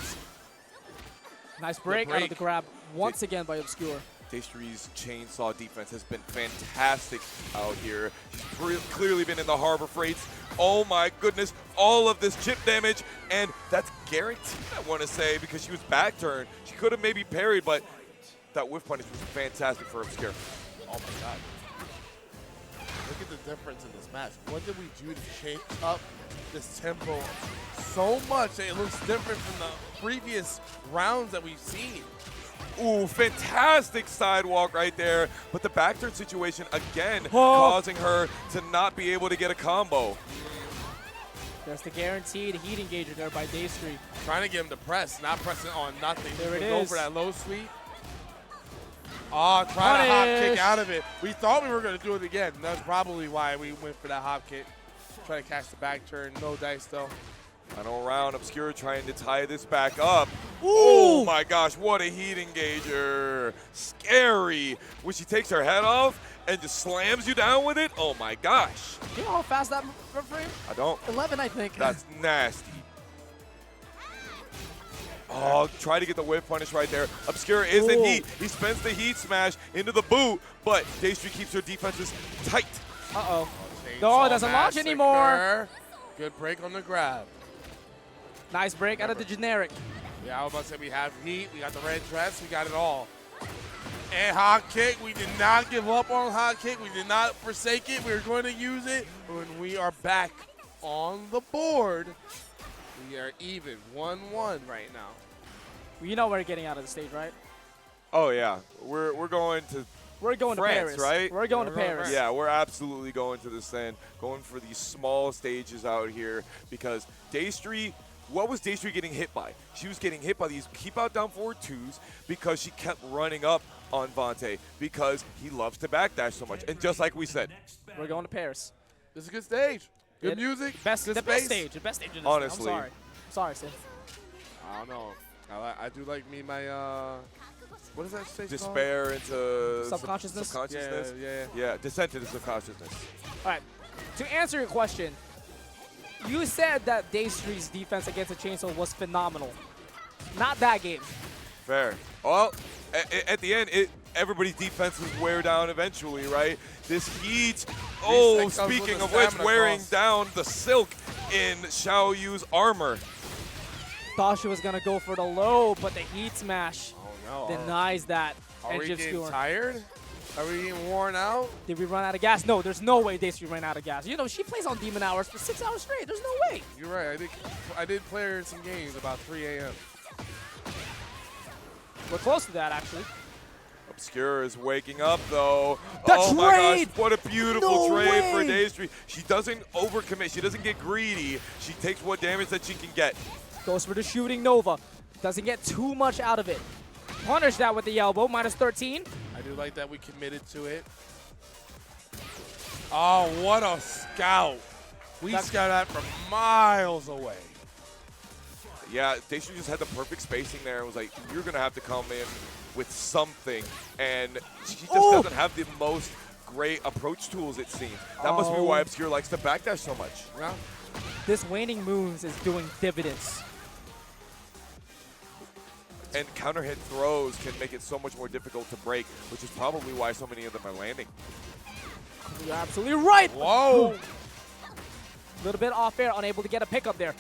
Nice break out of the grab once again by Obscure. Dastry's chainsaw defense has been fantastic out here. She's clearly been in the Harbor Freights. Oh my goodness, all of this chip damage, and that's guaranteed, I want to say, because she was back turn. She could have maybe parried, but that whiff punish was fantastic for Obscure. Oh my god. Look at the difference in this match. What did we do to change up this tempo so much that it looks different from the previous rounds that we've seen? Ooh, fantastic sidewalk right there. But the back turn situation, again, causing her to not be able to get a combo. There's the guaranteed heat engager there by Dastry. Trying to get him to press, not pressing on nothing. There it Go is. for that low sweep. Oh, trying to hop kick out of it. We thought we were going to do it again. That's probably why we went for that hop kick. Try to catch the back turn. No dice, though. Final round, Obscure trying to tie this back up. Ooh! Oh my gosh, what a heat engager. Scary. When she takes her head off and just slams you down with it, oh my gosh. You know how fast that frame? I don't. 11, I think. That's nasty. Oh, try to get the whip punish right there. Obscure is in heat. He spends the heat smash into the boot, but Dastry keeps her defenses tight. Uh-oh. No, it doesn't launch anymore. Good break on the grab. Nice break out of the generic. Yeah, I was about to say we have heat, we got the red dress, we got it all. And hot kick, we did not give up on hot kick, we did not forsake it, we were going to use it. When we are back on the board, we are even 1-1 right now. Well, you know we're getting out of the stage, right? Oh yeah, we're going to France, to Paris, right? We're going to Paris. Yeah, we're absolutely going to this end, going for these small stages out here because Dastry. What was Dastry getting hit by? She was getting hit by these keep out down forward twos because she kept running up on Vante because he loves to backdash so much. And just like we said, we're going to Paris. This is a good stage. Good music. The best stage. The best stage in this honestly. I'm sorry, Sid. I don't know. I do like my what is that stage Despair called? Into subconsciousness. Subconsciousness. Yeah. Descent into subconsciousness. All right. To answer your question, you said that Dastry's defense against the chainsaw was phenomenal. Not that game. Fair. Well, at the end, everybody's defenses wear down eventually, right? This heat. Oh, speaking of which, wearing down the silk in Xiaoyu's armor. Thought she was going to go for the low, but the heat smash denies that. Are we getting tired? Are we getting worn out? Did we run out of gas? No, there's no way Dastry ran out of gas. You know, she plays on Demon Hours for 6 hours straight. There's no way. You're right. I did play her in some games about 3 a.m. We're close to that, actually. Obscure is waking up, though. The oh trade! My gosh, what a beautiful trade for way! Dastry. She doesn't overcommit. She doesn't get greedy. She takes what damage that she can get. Goes for the shooting Nova. Doesn't get too much out of it. Punish that with the elbow, minus 13. I do like that we committed to it. Oh, what a scout. We scout that from miles away. Yeah, Dastry just had the perfect spacing there and was like, you're going to have to come in with something. And she just doesn't have the most great approach tools, it seems. That must be why Obscure likes to backdash so much. Yeah. This Waning Moons is doing dividends. And counter hit throws can make it so much more difficult to break, which is probably why so many of them are landing. You're absolutely right. Whoa. A little bit off air, unable to get a pickup there.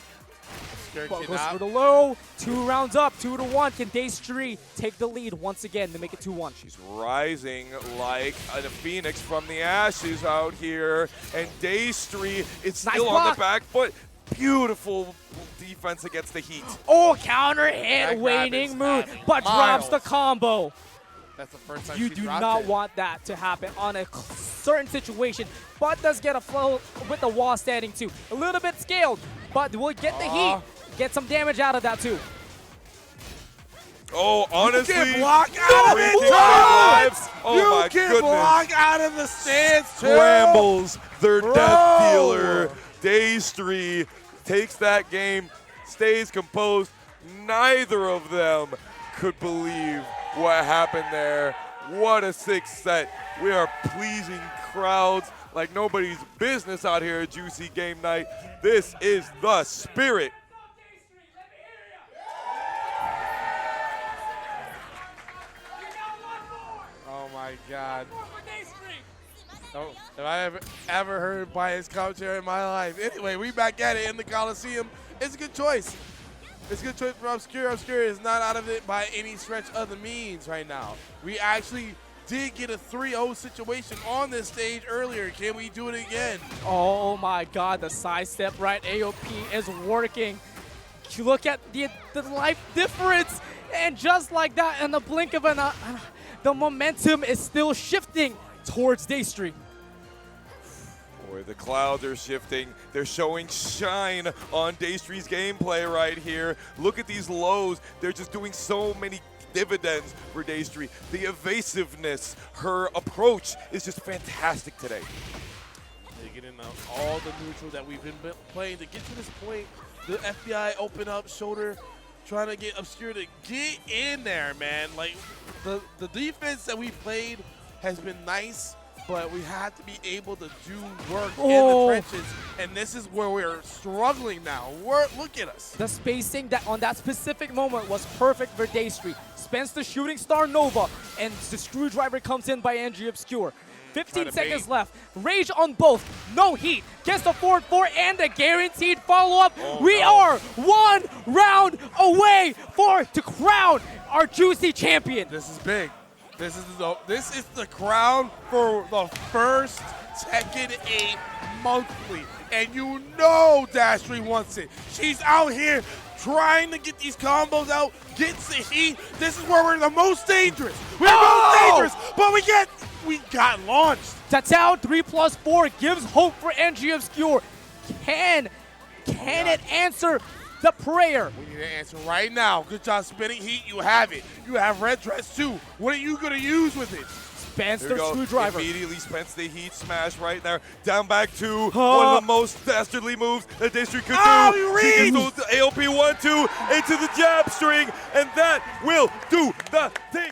Goes for the low. 2 rounds up, 2-1. Can Dastry take the lead once again to make it 2-1? She's rising like a phoenix from the ashes out here. And Dastry is still on the back foot. Beautiful defense against the heat. Oh, counter hit, Waning Moon, but drops the combo. That's the first time you do not want that to happen on a certain situation, but does get a flow with the wall standing too. A little bit scaled, but will get the heat, get some damage out of that too. Oh, honestly, you can block out of it. Oh my goodness. Block out of the stance too. Scrambles their death dealer. Dastry takes that game, stays composed. Neither of them could believe what happened there. What a 6th set. We are pleasing crowds like nobody's business out here at Juicy Game Night. This is the spirit. my God. Oh, have I ever heard biased commentary in my life? Anyway, we back at it in the Coliseum. It's a good choice. It's a good choice for Obscure. Obscure is not out of it by any stretch of the means right now. We actually did get a 3-0 situation on this stage earlier. Can we do it again? Oh my God, the sidestep right AOP is working. You look at the life difference, and just like that, in the blink of an eye, the momentum is still shifting towards Dastry. Boy, the clouds are shifting. They're showing shine on Dastry's gameplay right here. Look at these lows. They're just doing so many dividends for Dastry. The evasiveness, her approach is just fantastic today. They get in all the neutral that we've been playing to get to this point. The FBI open up shoulder, trying to get Obscure to get in there, man. Like, the defense that we played has been nice, but we had to be able to do work in the trenches, and this is where we're struggling now. Look at us. The spacing that on that specific moment was perfect for Dastry. Spends the shooting star Nova, and the screwdriver comes in by NG Obscure. 15 seconds left. Rage on both. No heat. Gets the forward 4 and the guaranteed follow-up. We are 1 round away to crown our juicy champion. This is big. This is the crown for the first Tekken 8 monthly. And you know Dastry wants it. She's out here trying to get these combos out, gets the heat. This is where we're the most dangerous. We're most dangerous, but we got launched. Tatao 3+4 gives hope for NG Obscure. Can it answer the prayer? We need an answer right now. Good job spinning heat. You have it. You have red dress too. What are you going to use with it? Spence the screwdriver. Immediately Spence the heat smash right there. Down back to one of the most dastardly moves that Dastry could do. She gets the AOP 1-2 into the jab string, and that will do the thing.